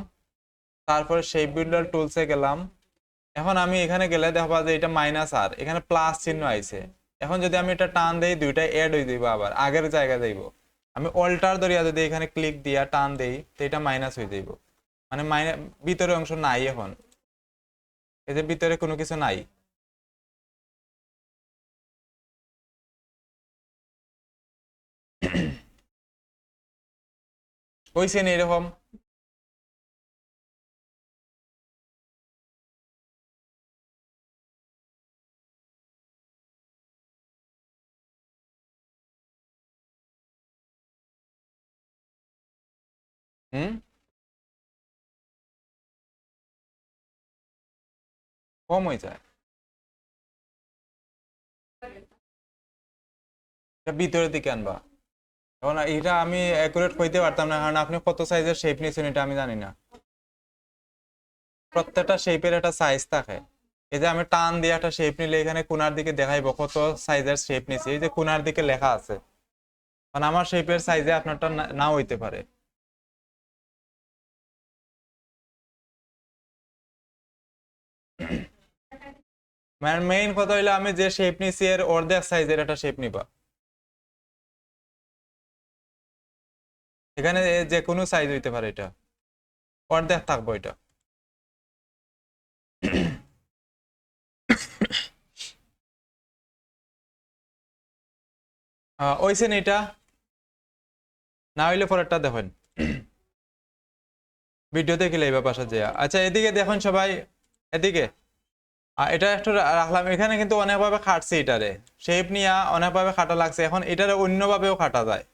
তারপরে শেপ বিল্ডার টুলসে গেলাম। এখন আমি এখানে গেলে দেখবা যে এটা মাইনাস আর এখানে প্লাস চিহ্ন আইছে। এখন যদি আমি এটা টান দেই দুইটা এড হয়ে যাইব, আবার আগের জায়গায় যাইব। আমি অল্টার ধরিয়া যদি এখানে ক্লিক দিয়া টান দেই তো এটা মাইনাস হয়ে যাইব, মানে ভিতরে অংশ নাই। এখন এই যে ভিতরে কোনো কিছু নাই। হইছে না এরকম? হুম, কম হয়ে যায়। এটা ভিতরের দিকে আনবা। এখন এটা আমি অ্যাকুরেট কইতে পারতাম না, কারণ আপনি কত সাইজের শেপ নিয়েছেন এটা আমি জানি না। প্রত্যেকটা শেপের একটা সাইজ থাকে। এই যে আমি টান দিয়ে একটা শেপ নিলে এখানে কোনার দিকে দেখাইবো কত সাইজের শেপ নিয়েছি, এই যে কোনার দিকে লেখা আছে। কারণ আমার শেপের সাইজে আপনারটা নাও হইতে পারে। মানে মেইন কথা হইলো আমি যে শেপ নিছি এর অর্ধেক সাইজের একটা শেপ নিবা। এখানে যে কোনো সাইজ হইতে পারে, এটা অর্ধেক থাকবো এটা। ওইছেন এটা না হইলে পরেরটা দেখেন, ভিডিও দেখে লাইবা পাশা যায়। আচ্ছা এদিকে দেখুন সবাই, এদিকে এটা একটু রাখলাম। এখানে কিন্তু অনেকভাবে খাটছে, এটারে শেপ নিয়ে অনেকভাবে খাটা লাগছে। এখন এটারে অন্যভাবেও খাটা যায়,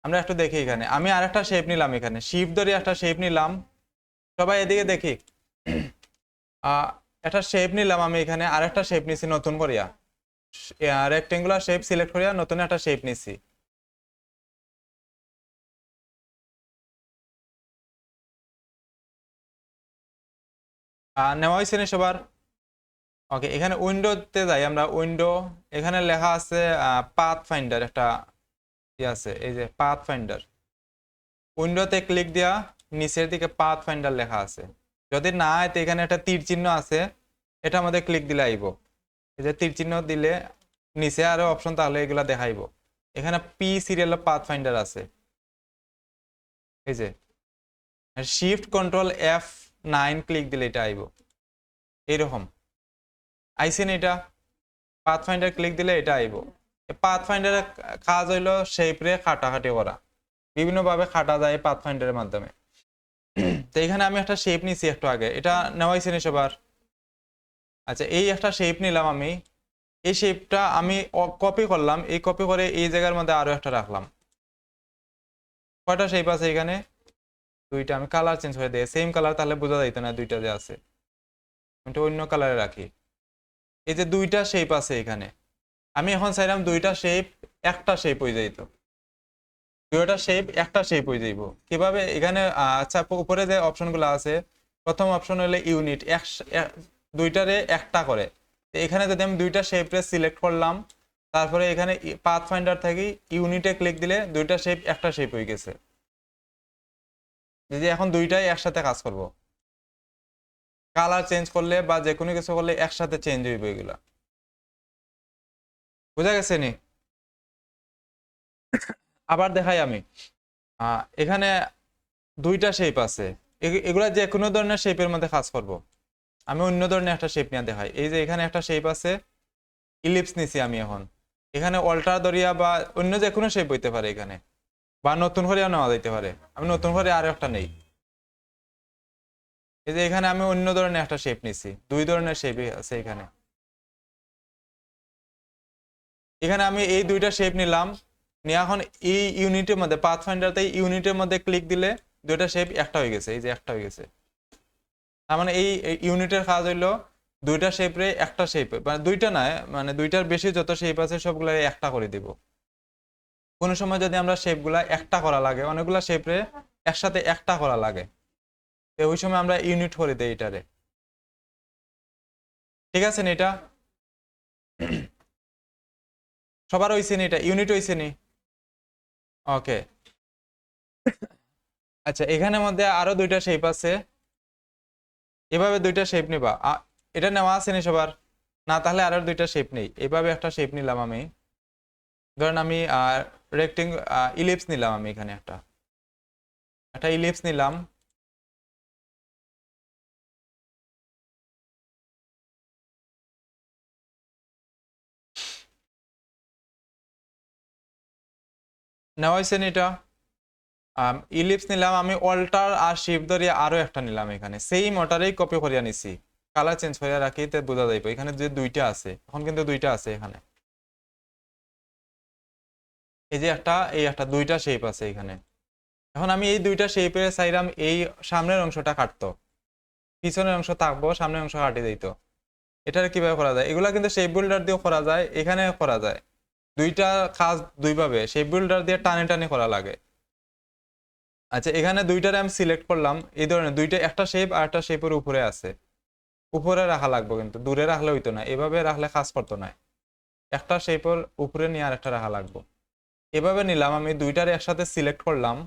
আমরা একটু দেখি। এখানে আমি আরেকটা শেপ নিলাম, এখানে শিফট ধরে একটা শেপ নিলাম। সবাই এদিকে দেখি, একটা শেপ নিলাম আমি, এখানে আরেকটা শেপ নিছি নতুন করিয়া, রেক্টেঙ্গুলার শেপ সিলেক্ট করিয়া নতুন একটা শেপ নিছি। নেওয়া হয়েছে না সবার? ওকে, এখানে উইন্ডোতে যাই আমরা। উইন্ডো, এখানে লেখা আছে পাথ ফাইন্ডার, একটা ই আছে, এই যে পাথ ফাইন্ডার। উইন্ডোতে ক্লিক দিয়া নিচের দিকে পাথ ফাইন্ডার লেখা আছে। যদি না হয় তো এখানে একটা তীর চিহ্ন আছে, এটার মধ্যে ক্লিক দিলে আইব। এই যে তীর চিহ্ন দিলে নিচে আরো অপশন, তাহলে এগুলা দেখাইব। এখানে পি সিরিয়াল পাথ ফাইন্ডার আছে, এই যে শিফট কন্ট্রোল F9 ক্লিক দিলে এটা আইব এইরকম। আইসেন এটা পাথ ফাইন্ডার ক্লিক দিলে এটা আইব। পাথ ফাইন্ডারের কাজ হইলো শেপ রে খাটাখাটি করা, বিভিন্ন ভাবে খাটা যায় পাথ ফাইন্ডারের মাধ্যমে। তো এখানে আমি একটা শেপ নিছি একটু আগে, এটা নেওয়া হয়েছে সবার? আচ্ছা, এই একটা শেপ নিলাম আমি, এই শেপটা আমি কপি করলাম, এই কপি করে এই জায়গার মধ্যে আরো একটা রাখলাম। কয়টা শেপ আছে এখানে? দুইটা। আমি কালার চেঞ্জ করে দিই, সেম কালার, তাহলে বোঝা যাইতো না দুইটা যে আছে। এটা অন্য কালারে রাখি। এই যে দুইটা শেপ আছে এখানে, আমি এখন চাইলাম দুইটা শেপ একটা শেপ হয়ে যাইত, দুইটা শেপ একটা শেপ হয়ে যাইব কিভাবে? এখানে আচ্ছা, উপরে যে অপশনগুলো আছে, প্রথম অপশন হলে ইউনিট, দুইটারে একটা করে। এখানে যদি আমি দুইটা শেপে সিলেক্ট করলাম, তারপরে এখানে পাথ ফাইন্ডার থেকে ইউনিটে ক্লিক দিলে দুইটা শেপ একটা শেপ হয়ে গেছে। যদি এখন দুইটাই একসাথে কাজ করব, কালার চেঞ্জ করলে বা যে কোনো কিছু করলে একসাথে চেঞ্জ হইব এগুলা। বুঝা গেছে নি? আবার দেখাই আমি, এখানে দুইটা শেপ আছে, এগুলা যে কোনো ধরনের শেপের মধ্যে কাজ করব। আমি অন্য ধরনের একটা শেপ নিয়ে দেখাই। এই যে এখানে একটা শেপ আছে, ইলিপস নিছি আমি। এখন এখানে অল্টার দরিয়া বা অন্য যে কোনো শেপ হইতে পারে এখানে, বা নতুন করেও নেওয়া যাইতে পারে। আমি নতুন করে আরো একটা নেই। এই যে এখানে আমি অন্য ধরনের একটা শেপ নিছি, দুই ধরনের শেপ আছে এখানে। এখানে আমি এই দুইটা শেপ নিলাম, নিয়ে এখন এই ইউনিটের মধ্যে পাথ ফাইন্ডারতে ইউনিটের মধ্যে ক্লিক দিলে দুইটা শেপ একটা হয়ে গেছে, এই যে একটা হয়ে গেছে। তার মানে এই ইউনিটের কাজ হইলো দুইটা শেপরে একটা শেপ, মানে দুইটা নয়, মানে দুইটার বেশি যত শেপ আছে সবগুলো একটা করে দিব। কোনো সময় যদি আমরা শেপগুলা একটা করা লাগে, অনেকগুলা শেপরে একসাথে একটা করা লাগে, তো ওই সময় আমরা ইউনিট করে দিই এটারে। ঠিক আছে নি এটা? সবার হইছে নি? এটা ইউনিট হইছে নি? ওকে। আচ্ছা, এখানের মধ্যে আরো দুইটা শেপ আছে, এভাবে দুইটা শেপ নিবা। এটা নেওয়া আছে নি সবার? না, তাহলে আরো দুইটা শেপ নেই। এভাবে একটা শেপ নিলাম আমি, ধরেন আমি ইলিপস নিলাম, আমি এখানে একটা একটা ইলিপস নিলাম। নেওয়া হয়েছে নি এটা? ইলিপস নিলাম আমি, অল্টার আর শিফট ধরিয়ে আরো একটা নিলাম, এখানে সেম ওটারই কপি করিয়া নিছি। কালার চেঞ্জ করিয়া রাখি, তে বোঝা যাইব এখানে যে দুইটা আছে, এখন কিন্তু দুইটা আছে এখানে। এই যে একটা, এই একটা, দুইটা শেপ আছে এখানে। এখন আমি এই দুইটা শেপে চাইলাম এই সামনের অংশটা কাটতো, পিছনের অংশ থাকবো, সামনের অংশ কাটি দিত। এটা কিভাবে করা যায়? এগুলা কিন্তু শেপ বিল্ডার দিয়েও করা যায়, এখানে করা যায়। দুইটা কাজ দুইভাবে, শেপ বিল্ডার দিয়ে টানে টানে করা লাগে। আচ্ছা, এখানে দুইটারে আমি সিলেক্ট করলাম, এই ধরনের দুইটা, একটা শেপ আর একটা শেপের উপরে আছে, উপরে রাখা লাগবে, কিন্তু দূরে রাখলে হইতো না, এভাবে রাখলে কাজ করতো না। একটা শেপের উপরে নিয়ে আর একটা রাখা লাগবে। এভাবে নিলাম আমি, দুইটারে একসাথে সিলেক্ট করলাম।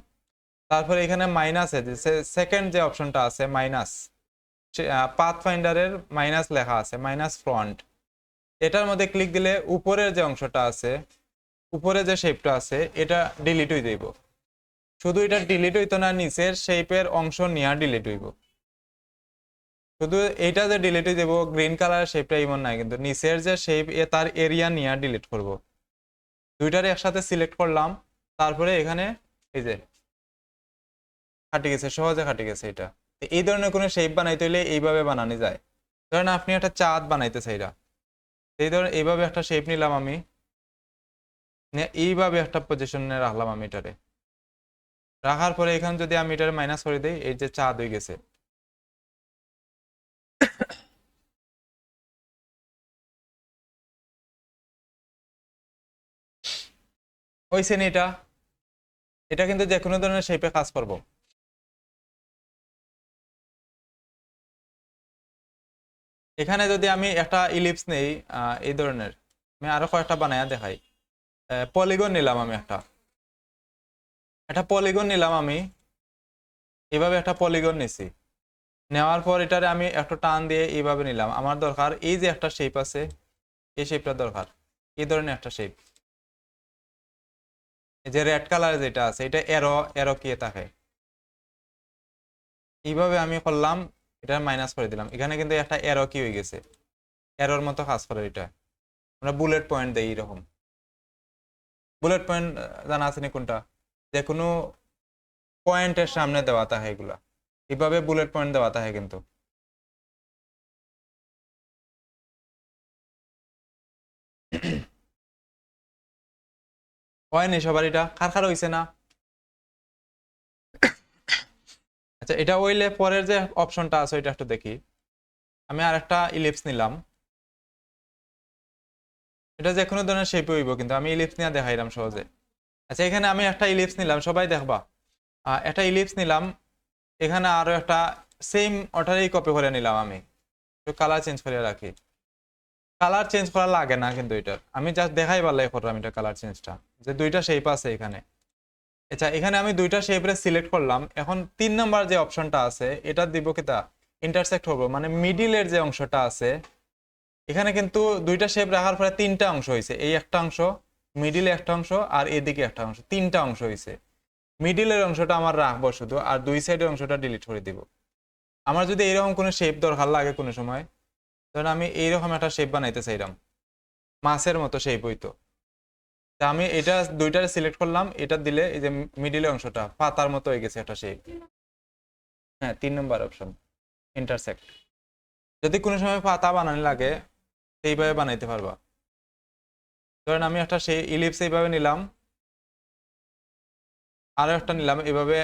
তারপরে এখানে মাইনাস, সেকেন্ড যে অপশনটা আছে মাইনাস, পাথ ফাইন্ডারের মাইনাস লেখা আছে, মাইনাস ফ্রন্ট। এটার মধ্যে ক্লিক দিলে উপরের যে অংশটা আছে, উপরে যে শেপটা আছে, এটা ডিলিট হয়ে যাইব। শুধু এটা ডিলিট হইতো না, নিচের শেপের অংশ নিয়ে ডিলিট হইব। শুধু এইটা যে ডিলিট হয়ে যাব, গ্রিন কালারের শেপটা এমন নাই, কিন্তু নিচের যে শেপ তার এরিয়া নিয়ে ডিলিট করব। দুইটারে একসাথে সিলেক্ট করলাম, তারপরে এখানে এই যে খাটি গেছে, সহজে খাটি গেছে এটা। এই ধরনের কোনো শেপ বানাইতে হলে এইভাবে বানানো যায়। ধরেন আপনি একটা চাঁদ বানাইতে চাইরা, এই ধরেন এইভাবে একটা শেপ নিলাম আমি, এইভাবে একটা পজিশনে রাখলাম আমি এটারে। রাখার পরে এখানে যদি আমি এটারে মাইনাস করে দিই, এই যে চাঁদ হয়ে গেছে। হইছে নি এটা? এটা কিন্তু যে কোনো ধরনের শেপে কাজ করব। এখানে যদি আমি একটা ইলিপস নেই, এই ধরনের, আমি আরো কয়েকটা বানায়া দেখাই। পলিগন নিলাম আমি, একটা একটা পলিগন নিলাম আমি, এভাবে একটা পলিগন নিছি। নেওয়ার পর এটারে আমি একটা টান দিয়ে এইভাবে নিলাম। আমার দরকার এই যে একটা শেপ আছে, এই শেপটা দরকার, এই ধরনের একটা শেপ। এই যে রেড কালার যেটা আছে, এটা এরো এরো কি থাকে, এইভাবে আমি করলাম, এটা মাইনাস করে দিলাম। এখানে কিন্তু একটা এরো কি হয়ে গেছে, এরোর মতো কাজ করে এটা। আমরা বুলেট পয়েন্ট দেই এরকম। বুলেট পয়েন্ট জানা আছে নি কোনটা? যে কোনো পয়েন্টের সামনে দেওয়া থাকে এগুলা, এইভাবে বুলেট পয়েন্ট দেওয়া থাকে কিন্তু। হয়নি সবার? এটা কার কার হইছে না? আচ্ছা, এটা হইলে পরের যে অপশনটা আছে ওইটা একটু দেখি। আমি আর একটা ইলিপস নিলাম, এটা যে কোনো ধরনের শেপে হইব, কিন্তু আমি ইলিপস নিয়ে দেখাইলাম সহজে। আচ্ছা, এখানে আমি একটা ইলিপস নিলাম, সবাই দেখবা। একটা ইলিপস নিলাম, এখানে আরো একটা সেম ওটারই কপি করে নিলাম আমি, কালার চেঞ্জ করে রাখি। কালার চেঞ্জ করা লাগে না কিন্তু এটার, আমি জাস্ট দেখাই পারলাই করলাম এটা কালার চেঞ্জটা, যে দুইটা শেপ আছে এখানে। আচ্ছা, এখানে আমি দুইটা শেপে সিলেক্ট করলাম। এখন 3 নম্বর যে অপশনটা আছে, এটা দিব কিতা, ইন্টারসেক্ট হবো, মানে মিডিলের যে অংশটা আছে, এখানে কিন্তু দুইটা শেপ রাখার পরে তিনটা অংশ হয়েছে, এই একটা অংশ, মিডিলে একটা অংশ, আর এদিকে একটা অংশ, তিনটা অংশ হয়েছে। মিডিলের অংশটা আমার রাখবো শুধু, আর দুই সাইডের অংশটা ডিলিট করে দিব। আমার যদি এইরকম কোনো শেপ দরকার লাগে কোনো সময়, ধরেন আমি এইরকম একটা শেপ বানাইতে চাইলাম, মাছের মতো শেপ হইতো, তা আমি এটা দুইটারে সিলেক্ট করলাম, এটা দিলে এই যে মিডিলের অংশটা পাতার মতো হয়ে গেছে একটা শেপ। হ্যাঁ, 3 নম্বর অপশন, ইন্টারসেক্ট। যদি কোনো সময় পাতা বানানো লাগে, সেইভাবে বানাইতে পারবা। ধরেন আমি একটা সেই ইলিপস এইভাবে নিলাম, আরো একটা নিলাম, এভাবে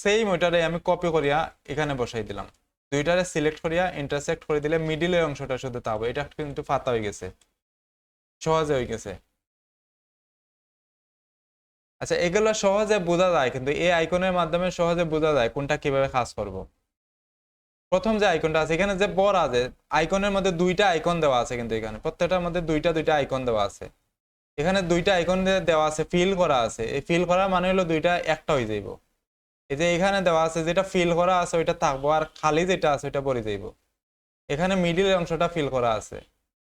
সেম ওইটারে আমি কপি করিয়া এখানে বসাই দিলাম। দুইটারে সিলেক্ট করিয়া ইন্টারসেক্ট করে দিলে মিডিলের অংশটা শুধু পাবো। এটা কিন্তু ফাতা হয়ে গেছে, সহজে হয়ে গেছে। আচ্ছা, এগুলো সহজে বোঝা যায়, কিন্তু এই আইকনের মাধ্যমে সহজে বোঝা যায় কোনটা কিভাবে কাজ করব। প্রথম যে আইকনটা আছে এখানে যে বড় আছে, আইকনের মধ্যে দুইটা আইকন দেওয়া আছে, কিন্তু এখানে প্রত্যেকটার মধ্যে দুইটা দুইটা আইকন দেওয়া আছে। এখানে দুইটা আইকন দেওয়া আছে, ফিল করা আছে। এই ফিল করা মানে হলো দুইটা একটা হয়ে যাইব। এই যে এখানে দেওয়া আছে যেটা ফিল করা আছে ওইটা থাকবো, আর খালি যেটা আছে ওইটা পড়ে যাইব। এখানে মিডিল অংশটা ফিল করা আছে,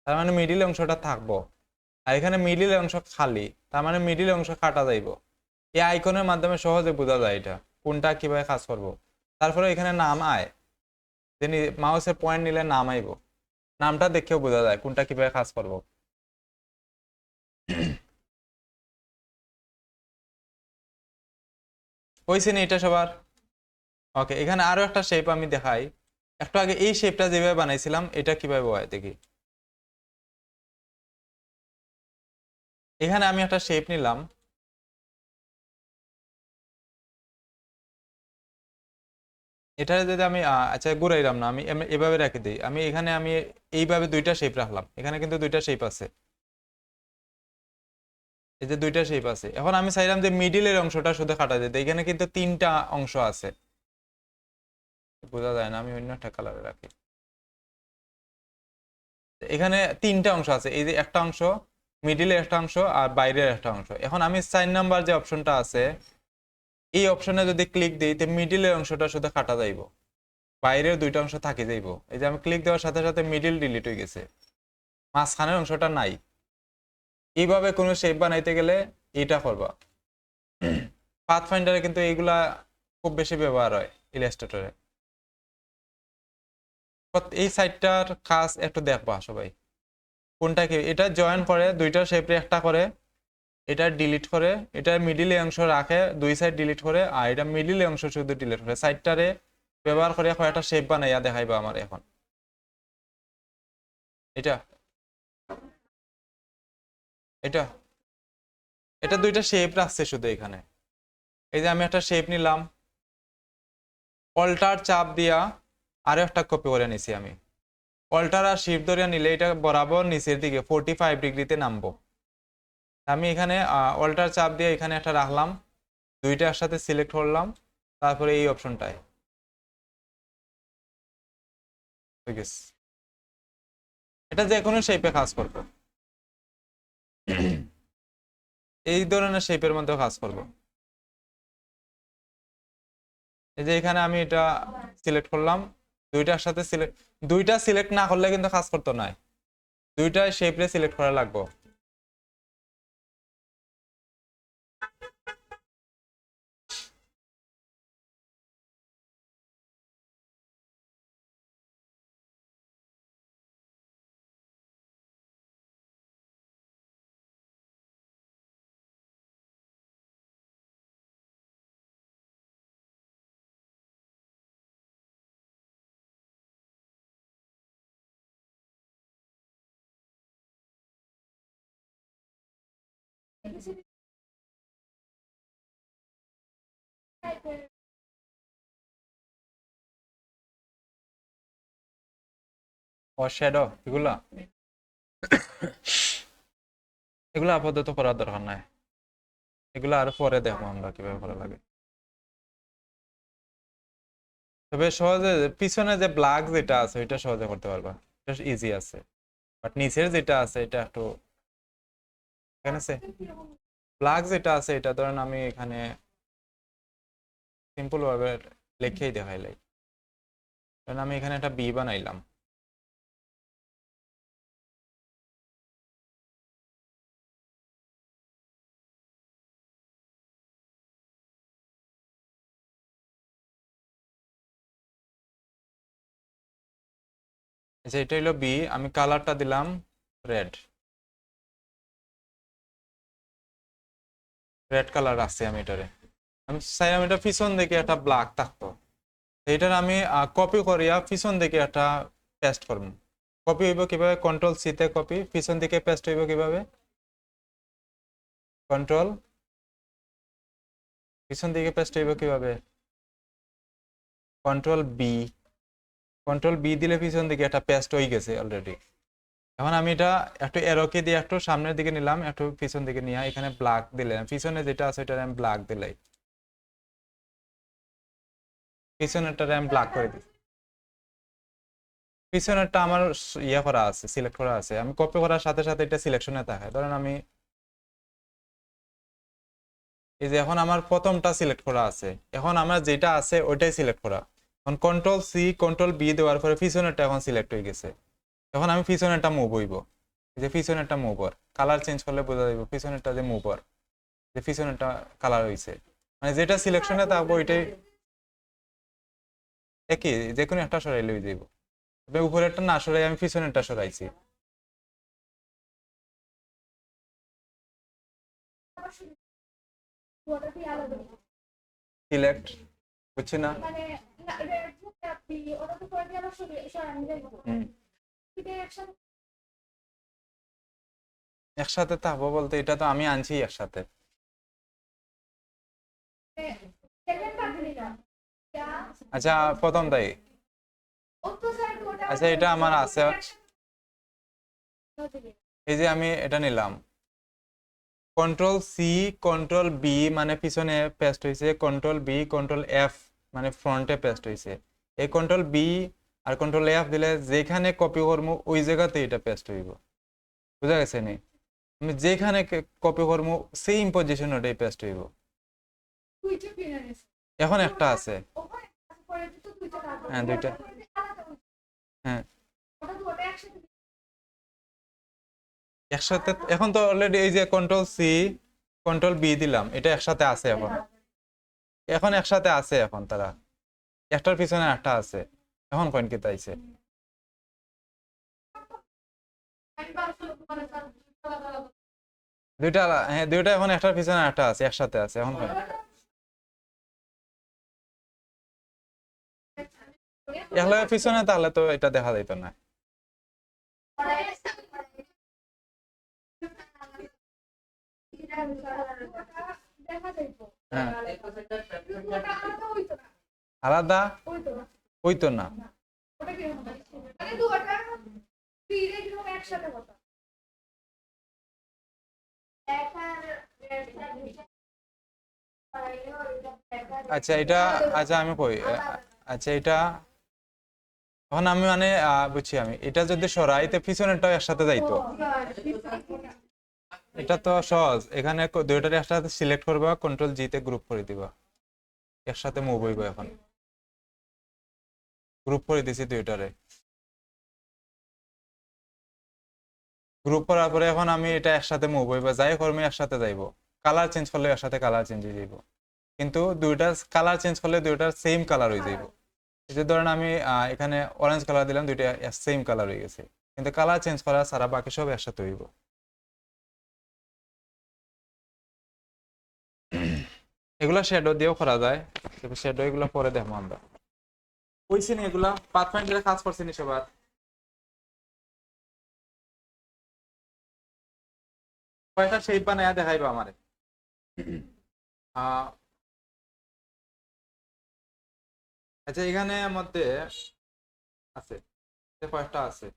তার মানে মিডিল অংশটা থাকবো। আর এখানে মিডিল অংশ খালি, তার মানে মিডিল অংশ কাটা যাইব। এই আইকনের মাধ্যমে সহজে বোঝা যায় এটা কোনটা কিভাবে কাজ করব। তারপরে এখানে নাম আয়, যিনি মাউসের পয়েন্ট নিলে নাম আইব, নামটা দেখেও বোঝা যায় কোনটা কিভাবে কাজ করব। হইছে নি এটা সবার? ওকে, এখানে আরো একটা শেপ আমি দেখাই। একটু আগে এই শেপটা যেভাবে বানাইছিলাম এটা কিভাবে হয় দেখি। এখানে আমি একটা শেপ নিলাম, এটা যদি আমি আচ্ছা ঘুরাইলাম না, আমি এভাবে রেখে দিই। আমি এখানে আমি এইভাবে দুইটা শেপ রাখলাম, এখানে কিন্তু দুইটা শেপ আছে, এই যে দুইটা শেপ আছে। এখন আমি চাইলাম যে মিডিলের অংশটা শুধু কাটা যেতে, এখানে কিন্তু তিনটা অংশ আছে, বোঝা যায় না, আমি অন্য একটা কালারে রাখি। এখানে তিনটা অংশ আছে, এই যে একটা অংশ, মিডিলের একটা অংশ আর বাইরের একটা অংশ। এখন আমি 4 নাম্বার যে অপশনটা আছে এই অপশনে যদি ক্লিক দিই তো মিডিলের অংশটা শুধু কাটা যাইব, বাইরের দুইটা অংশ থাকি যাইব। এই যে আমি ক্লিক দেওয়ার সাথে সাথে মিডিল ডিলিট হয়ে গেছে, মাঝখানের অংশটা নাই। এইভাবে কোনো শেপ বানাইতে গেলে এটা করবা। পাথফাইন্ডারে কিন্তু এইগুলা খুব বেশি ব্যবহার হয় ইলাস্ট্রেটরে। এই সাইডটার কাজ একটু দেখবা সবাই, কোনটা কি। এটা জয়েন করে দুইটা শেপে একটা করে, এটা ডিলিট করে, এটা মিডিলে অংশ রাখে, দুই সাইড ডিলিট করে, আর এটা মিডিলে অংশ শুধু ডিলিট করে। সাইডটারে ব্যবহার করে কয়েকটা শেপ বানাইয়া দেখাইবা আমার এখন। এটা এটা এটা দুইটা শেপ রাখছে শুধু এখানে। এই যে আমি একটা শেপ নিলাম, অল্টার চাপ দিয়া আরো একটা কপি করে নিছি আমি। অল্টার আর শিফট ধরে নিলে এটা বরাবর নিচের দিকে 45 ডিগ্রিতে নামবো। আমি এখানে অল্টার চাপ দিয়ে এখানে একটা রাখলাম, দুইটা একসাথে সিলেক্ট করলাম, তারপরে এই অপশনটায় এটা যে কোনো শেপে কাজ করবো, এই ধরনের শেপের মধ্যে কাজ করব। এই যে এখানে আমি এটা সিলেক্ট করলাম, দুইটার সাথে সিলেক্ট, দুইটা সিলেক্ট না করলে কিন্তু কাজ করতো না, দুইটা শেপে সিলেক্ট করা লাগবে। ও শ্যাডো, এগুলা এগুলো আপাতত করার দরকার নাই, এগুলো আর পরে দেখবো আমরা কিভাবে করা লাগে। তবে সহজে পিছনে যে ব্ল্যাক যেটা আছে ওইটা সহজে করতে পারবা, এটা ইজি আছে। বাট নিচের যেটা আছে এটা একটু, এখানে আছে ব্ল্যাক যেটা আছে এটা ধরেন আমি এখানে সিম্পল ভাবে লিখেই দেখাইলাই। কারণ আমি এখানে একটা বি বানাইলাম, আচ্ছা এটা হলো বি, আমি কালারটা দিলাম রেড, রেড কালার আছে আমি এটারে। আমি চাইলাম এটা পিছন দিকে একটা ব্ল্যাক থাকতো, এইটার আমি কপি করিয়া পিছন দিকে একটা পেস্ট করবো। কপি হইব কিভাবে, কন্ট্রোল সি তে কপি, পিছন দিকে পেস্ট হইব কিভাবে, কন্ট্রোল, পিছন দিকে পেস্ট হইব কিভাবে, কন্ট্রোল বি, কন্ট্রোল বি দিলে পিছন দিকে একটা পেস্ট হয়ে গেছে অলরেডি। এখন আমি এটা একটু এরোকে দিয়ে একটু সামনের দিকে নিলাম, একটু পিছন দিকে নিয়ে এখানে ব্ল্যাক দিলাম, পিছনে যেটা আছে এটা আমি ব্ল্যাক দিলাই, পিছনেরটা আমি ব্ল্যাক করে দিই। পিছনেরটা আমার ইয়ে করা আছে, সিলেক্ট করা আছে, আমি কপি করার সাথে সাথে এটা সিলেকশনে থাকে। ধরেন আমি এই যে এখন আমার প্রথমটা সিলেক্ট করা আছে, এখন আমার যেটা আছে ওইটাই সিলেক্ট করা। এখন কন্ট্রোল সি কন্ট্রোল বি দেওয়ার পরে পিছনেরটা এখন সিলেক্ট হয়ে গেছে। এখন আমি পিছনেরটা মুভ হইব, এই যে পিছনেরটা মুভ হর কালার চেঞ্জ করলে বোঝা যাবে পিছনেরটা যে মুভ হর, যে পিছনেরটা কালার হয়েছে, মানে যেটা সিলেকশনে থাকবো ওইটাই একই, যে কোনো একটা সরাইলে হয়ে যাইব। তবে উপরেরটা না সরাই আমি পিছনেরটা সরাইছি। সিলেক্ট বুঝছি না। হুম। একসাথে থাকবো বলতে এটা তো আমি আনছি একসাথে। আচ্ছা প্রথমটাই, আচ্ছা এটা আমার আছে, এই যে আমি এটা নিলাম কন্ট্রোল সি কন্ট্রোল বি মানে পিছনে পেস্ট হয়েছে, কন্ট্রোল বি কন্ট্রোল এফ মানে ফ্রন্টে পেস্ট হয়েছে। এই কন্ট্রোল বি আর কন্ট্রোল এফ দিলে যেখানে কপি করবো ওই জায়গাতে এটা পেস্ট হইব, বুঝা গেছে নি? আমি যেখানে কপি করবো সেম পজিশন ওটাই পেস্ট হইব। এখন একটা আছে, হ্যাঁ দুইটা, হ্যাঁ একসাথে। এখন তো অলরেডি এই যে কন্ট্রোল সি কন্ট্রোল বি দিলাম, এটা একসাথে আছে এখন, এখন একসাথে আছে এখন তারা, একটার পিছনে একটা আছে। এখন কয়েন কি তাইছে দুইটা, হ্যাঁ দুইটা এখন একটার পিছনে একটা আছে, একসাথে আছে এখন কয়েন। একলা পিছনে তাহলে তো এটা দেখা যাইতো না। হ্যাঁ আলাদা হইতো না। আচ্ছা এটা, আচ্ছা আমি কই, আচ্ছা এটা এখন আমি মানে বুঝছি, আমি এটা যদি সরাই তো পিছনেরটাও একসাথে যাইতো। এটা তো সহজ, এখানে দুইটার একসাথে সিলেক্ট করবা, কন্ট্রোল জি তে গ্রুপ করে দিবা, একসাথে মুভ হইব। এখন গ্রুপ করে দিছি দুইটারে, গ্রুপ করার পরে এখন আমি এটা একসাথে মুভ হইব, যাই করবো একসাথে যাইব, কালার চেঞ্জ করলে একসাথে কালার চেঞ্জ হয়ে যাইব। কিন্তু দুইটা কালার চেঞ্জ করলে দুইটার সেম কালার হয়ে যাইব। এই যে ধরেন আমি এখানে অরেঞ্জ কালার দিলাম, দুইটা সেম কালার হয়ে গেছে, কিন্তু কালার চেঞ্জ করা ছাড়া বাকি সব একসাথে হইব। এগুলা শ্যাডো দিয়েও করা যায়, তবে শ্যাডো এগুলো পরে দেখবো আমরা। কইছি নি এগুলা পাথফাইন্ডারে কাজ করছি নি সবার? কয়টা শেপ বানায়া দেখাইবা আমারে? আহ, আচ্ছা এখানে মধ্যে আছে, কয়েকটা আছে,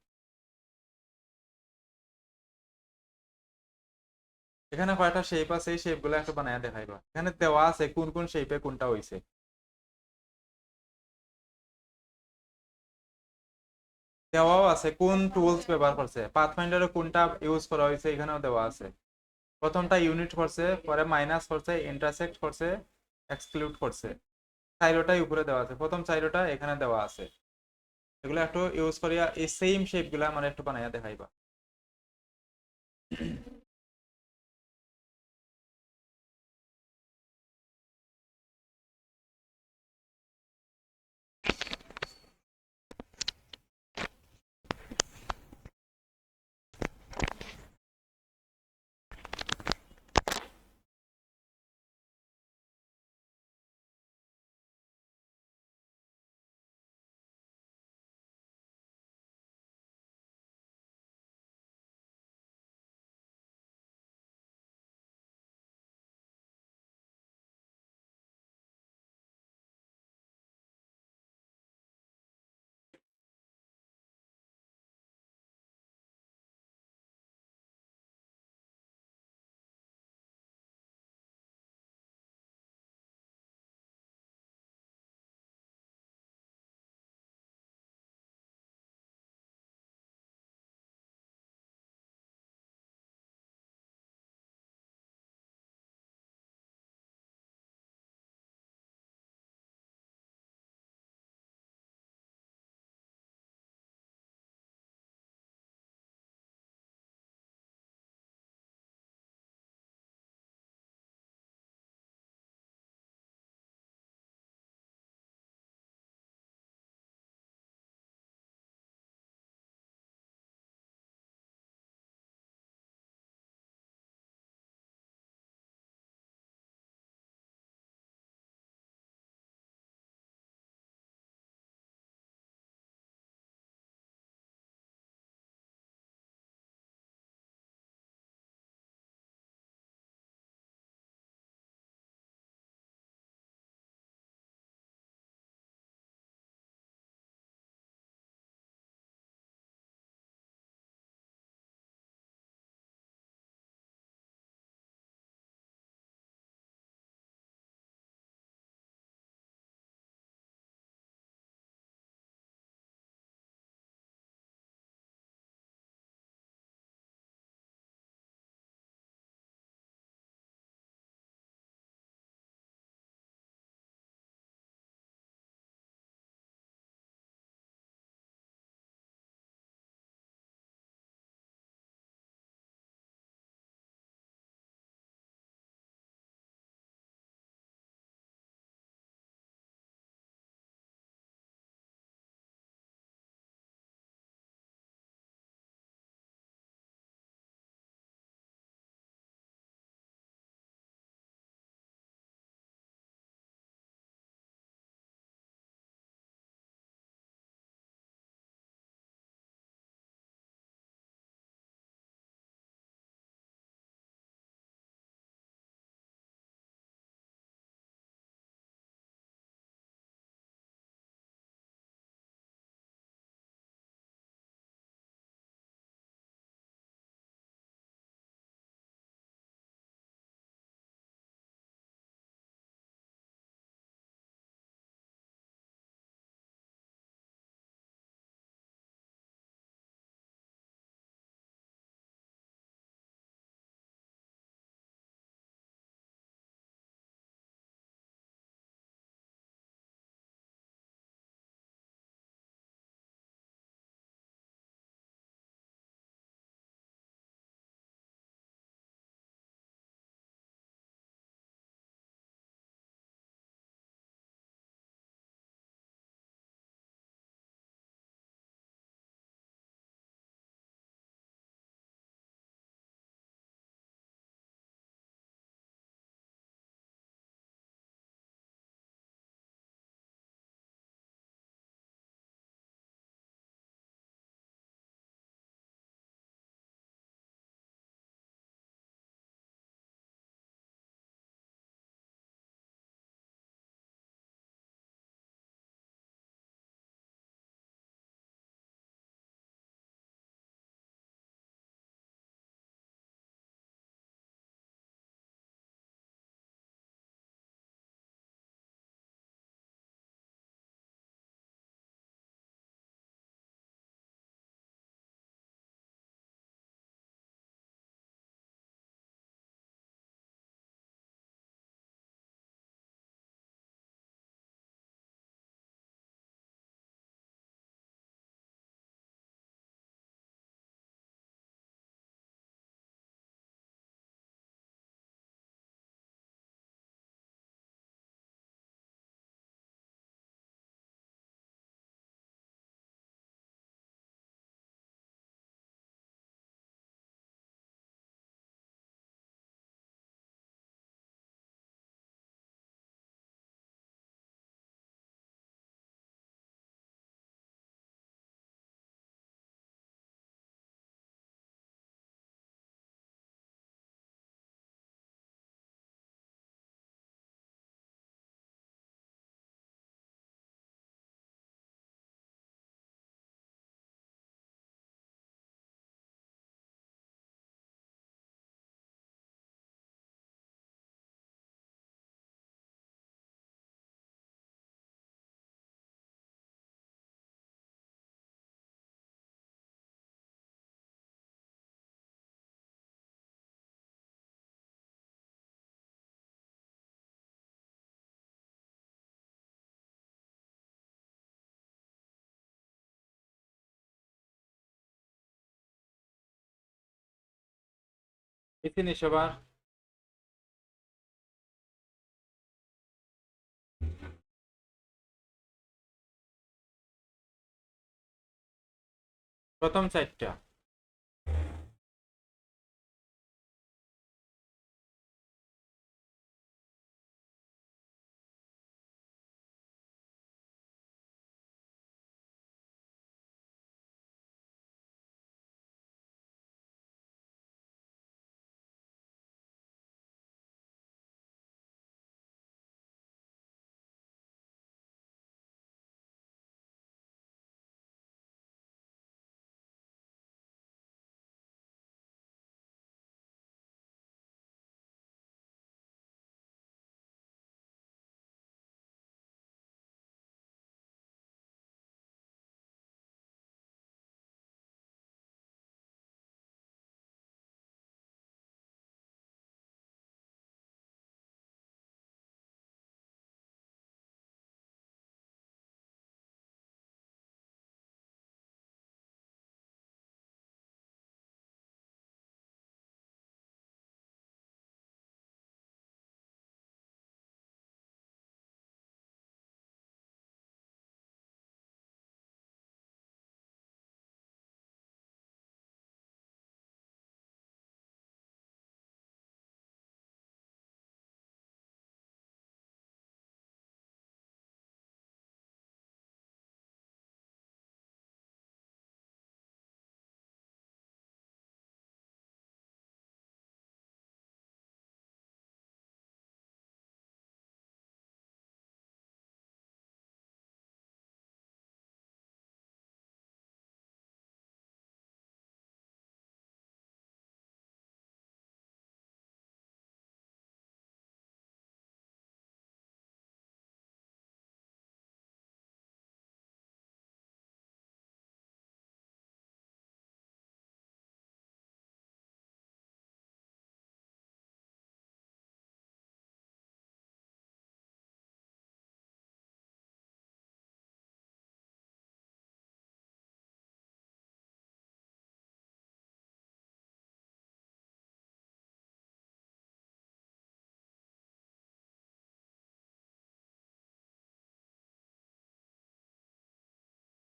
এখানে কয়টা শেপ আছে, এই শেপ গুলো একটু বানায়া দেখাইবা। এখানে দেওয়া আছে কোন কোন শেপে কোনটা হইছে। দেওয়াও আছে কোন টুলস ব্যবহার করছে, পাথফাইন্ডারে কোনটা ইউজ করা হয়েছে এখানেও দেওয়া আছে। প্রথমটা ইউনিট করছে, পরে মাইনাস করছে, ইন্টারসেক্ট করছে, এক্সক্লুড করছে, চাইরোটাই উপরে দেওয়া আছে, প্রথম চাইরোটা এখানে দেওয়া আছে। এগুলো একটু ইউজ করিয়া এই সেম শেপ গুলা মানে একটু বানাইয়া দেখাইবা। ইতিনি সবার প্রথম চারটা।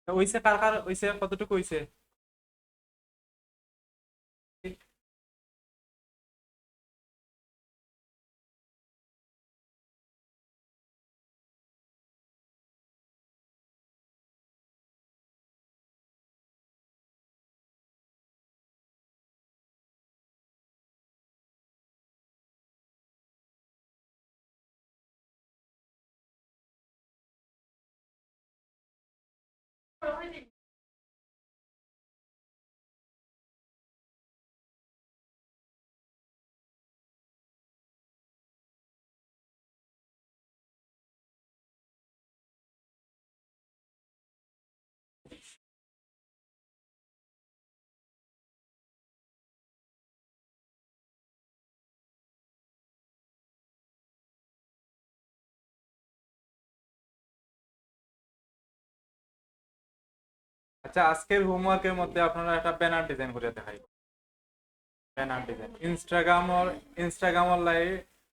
ওইসে কার কার ওইসে কতটুকু হইছে? আচ্ছা, আজকের হোমওয়ার্কের মধ্যে আপনারা একটা ব্যানার ডিজাইন করে দেখাই। ব্যানার ডিজাইন ইনস্টাগ্রাম লাই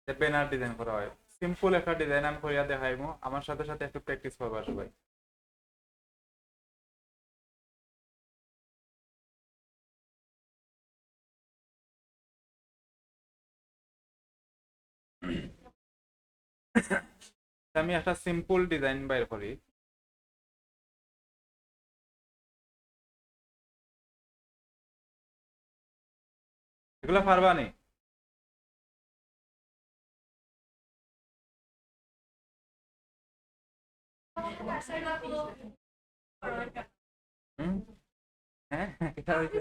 যে ব্যানার ডিজাইন করা হয়, সিম্পল একটা ডিজাইন আমি করিয়া দেখাইবো। আমার সাথে সাথে একটু প্র্যাকটিস করবা সবাই। আমি একটা সিম্পল ডিজাইন বাইর করি। এগুলো পারবা নি? হুম? হ্যাঁ, এটা হইছে।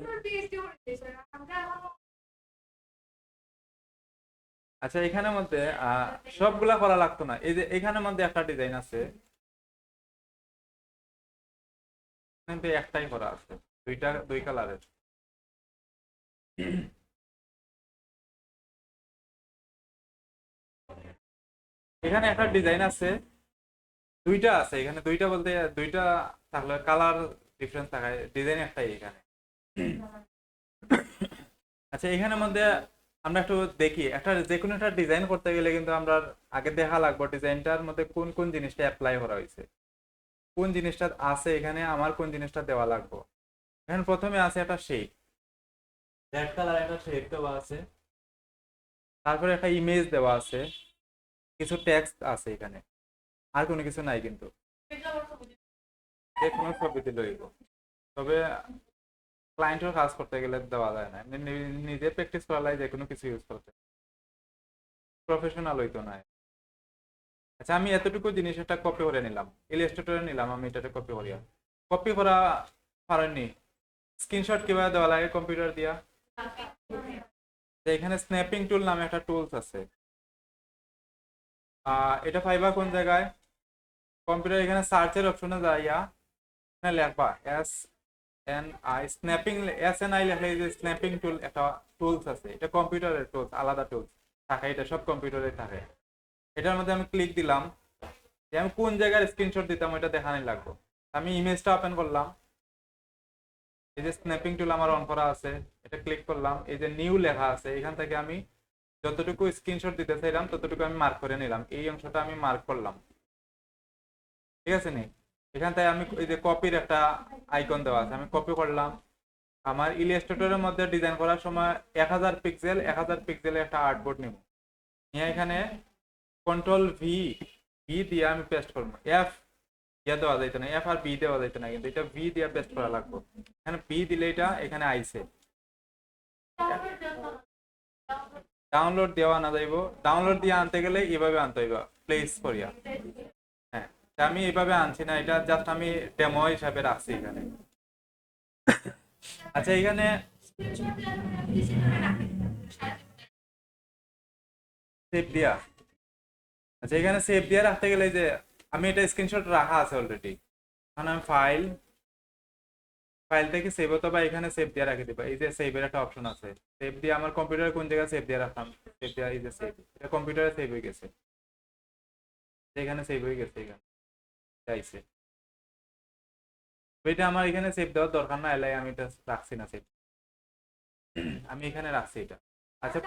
আচ্ছা, এখানের মধ্যে সবগুলা করা লাগতো না। এই যে এখানের মধ্যে একটা ডিজাইন আছে, কিন্তু একটাই করা আছে, দুই কালারের। এখানে একটা ডিজাইন আছে, দুইটা আছে এখানে, দুইটা বলতে দুইটা থাকলে কালার ডিফারেন্স থাকায় ডিজাইন একটাই এখানে। আচ্ছা, এখানের মধ্যে আমরা একটু দেখি, একটা যে কোনো একটা ডিজাইন করতে গেলে কিন্তু আমরা আগে দেখা লাগবে ডিজাইনটার মধ্যে কোন কোন জিনিসটা অ্যাপ্লাই করা হয়েছে, কোন জিনিসটা আছে এখানে, আমার কোন জিনিসটা দেওয়া লাগবে। এখানে প্রথমে আছে একটা শেপ, রেড কালার একটা শেপ দেওয়া আছে, তারপরে একটা ইমেজ দেওয়া আছে, কিছু টেক্সট আছে এখানে, আর কোনো কিছু নাই কিন্তু, যে কোনো ছবি দিলে হইব। তবে ক্লায়েন্টের কাজ করতে গেলে দেওয়া যায় না, নিজে প্র্যাকটিস করা লাগে যে কোনো কিছু ইউজ করতে, প্রফেশনাল হইতো না। আচ্ছা আমি এতটুকু জিনিস একটা কপি করে নিলাম, ইলাস্ট্রেটরে নিলাম, আমি এটাতে কপি করিয়া, কপি করা পারেননি, স্ক্রিনশট কিভাবে দেওয়া লাগে কম্পিউটার দিয়া। তো এখানে স্ন্যাপিং টুল নামে একটা টুলস আছে, এটা পাইবা কোন জায়গায়, কম্পিউটার এখানে সার্চের অপশনে যাইয়া এখানে লেখবা S N I snapping, S N I লেখলে এই যে স্ন্যাপিং টুল একটা টুলস আছে, এটা কম্পিউটারের টুলস, আলাদা টুলস থাকে, এটা সব কম্পিউটারে থাকে। এটার মধ্যে আমি ক্লিক দিলাম, যে আমি কোন জায়গায় স্ক্রিনশট দিতাম ওইটা দেখানি লাগবে। আমি ইমেজটা ওপেন করলাম, এই যে স্ন্যাপিং টুল আমার অন করা আছে, এটা ক্লিক করলাম, এই যে নিউ লেখা আছে, এখান থেকে আমি যতটুকু স্ক্রিনশট দিতে চাইলাম ততটুকু আমি মার্ক করে নিলাম, এই অংশটা আমি মার্ক করলাম, ঠিক আছে নি। এখান থেকে আমি এই যে কপির একটা আইকন দেওয়া আছে, আমি কপি করলাম, আমার ইলাস্ট্রেটরের মধ্যে ডিজাইন করার সময় 1000 পিক্সেল 1000 পিক্সেলের একটা আর্টবোর্ড নিব, নিয়ে এখানে কন্ট্রোল ভি, ভি দিয়ে আমি পেস্ট করবো, এফ ইয়া দেওয়া যাইতো না, এফ আর বি দেওয়া যাইতো না, কিন্তু এটা ভি দিয়ে পেস্ট করা লাগবে। এখানে বি দিলে এটা এখানে আইছে, ডাউনলোড দেওয়া না যাইব, ডাউনলোড দিয়ে আনতে গেলে এইভাবে আনতে হইব প্লেস করিয়া। হ্যাঁ, তা আমি এইভাবে আনছি না, এটা জাস্ট আমি ডেমো হিসাবে রাখছি এখানে। আচ্ছা এখানে সেভ দিয়া, আচ্ছা এখানে সেভ দিয়া রাখতে গেলে যে আমি এটা স্ক্রিনশট রাখা আছে অলরেডি, এখন আমি ফাইল, ফাইল থেকে সেভ হতো বা এখানে সেভ দিয়ে রাখি দিবা, এই যে সেভের একটা অপশন আছে, সেভ দিয়ে আমার কম্পিউটারে কোন জায়গায় সেভ দিয়ে রাখলাম, সেভ দিয়ে এই যে সেভ, এটা কম্পিউটারে সেভ হয়ে গেছে, এখানে সেভ হয়ে গেছে, এখানে চাইছে, এটা আমার এখানে সেভ দেওয়ার দরকার না, এলাই আমি এটা রাখছি না সেভ, আমি এখানে রাখছি এটা। আচ্ছা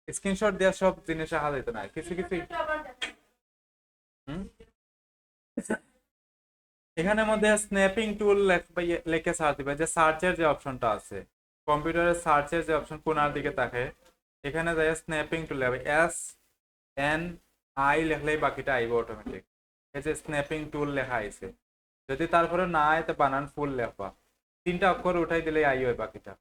স্ক্রিনশট দেওয়ার সব জিনিস রাখা যেত না, কিছু কিছু। হুম, এখানের মধ্যে স্ন্যাপিং টুল লেখে সার্চ দিবে, যে সার্চের যে অপশনটা আছে কম্পিউটারের, সার্চের যে অপশন কোনার দিকে থাকে, এখানে যাই স্ন্যাপিং টুল লেখবে, এস এন আই লেখলেই বাকিটা আইব অটোমেটিক, এই যে স্ন্যাপিং টুল লেখা আইছে, যদি তারপরে না আয় তো বানান ফুল লেখবা, তিনটা অক্ষর উঠাই দিলে আই হয় বাকিটা,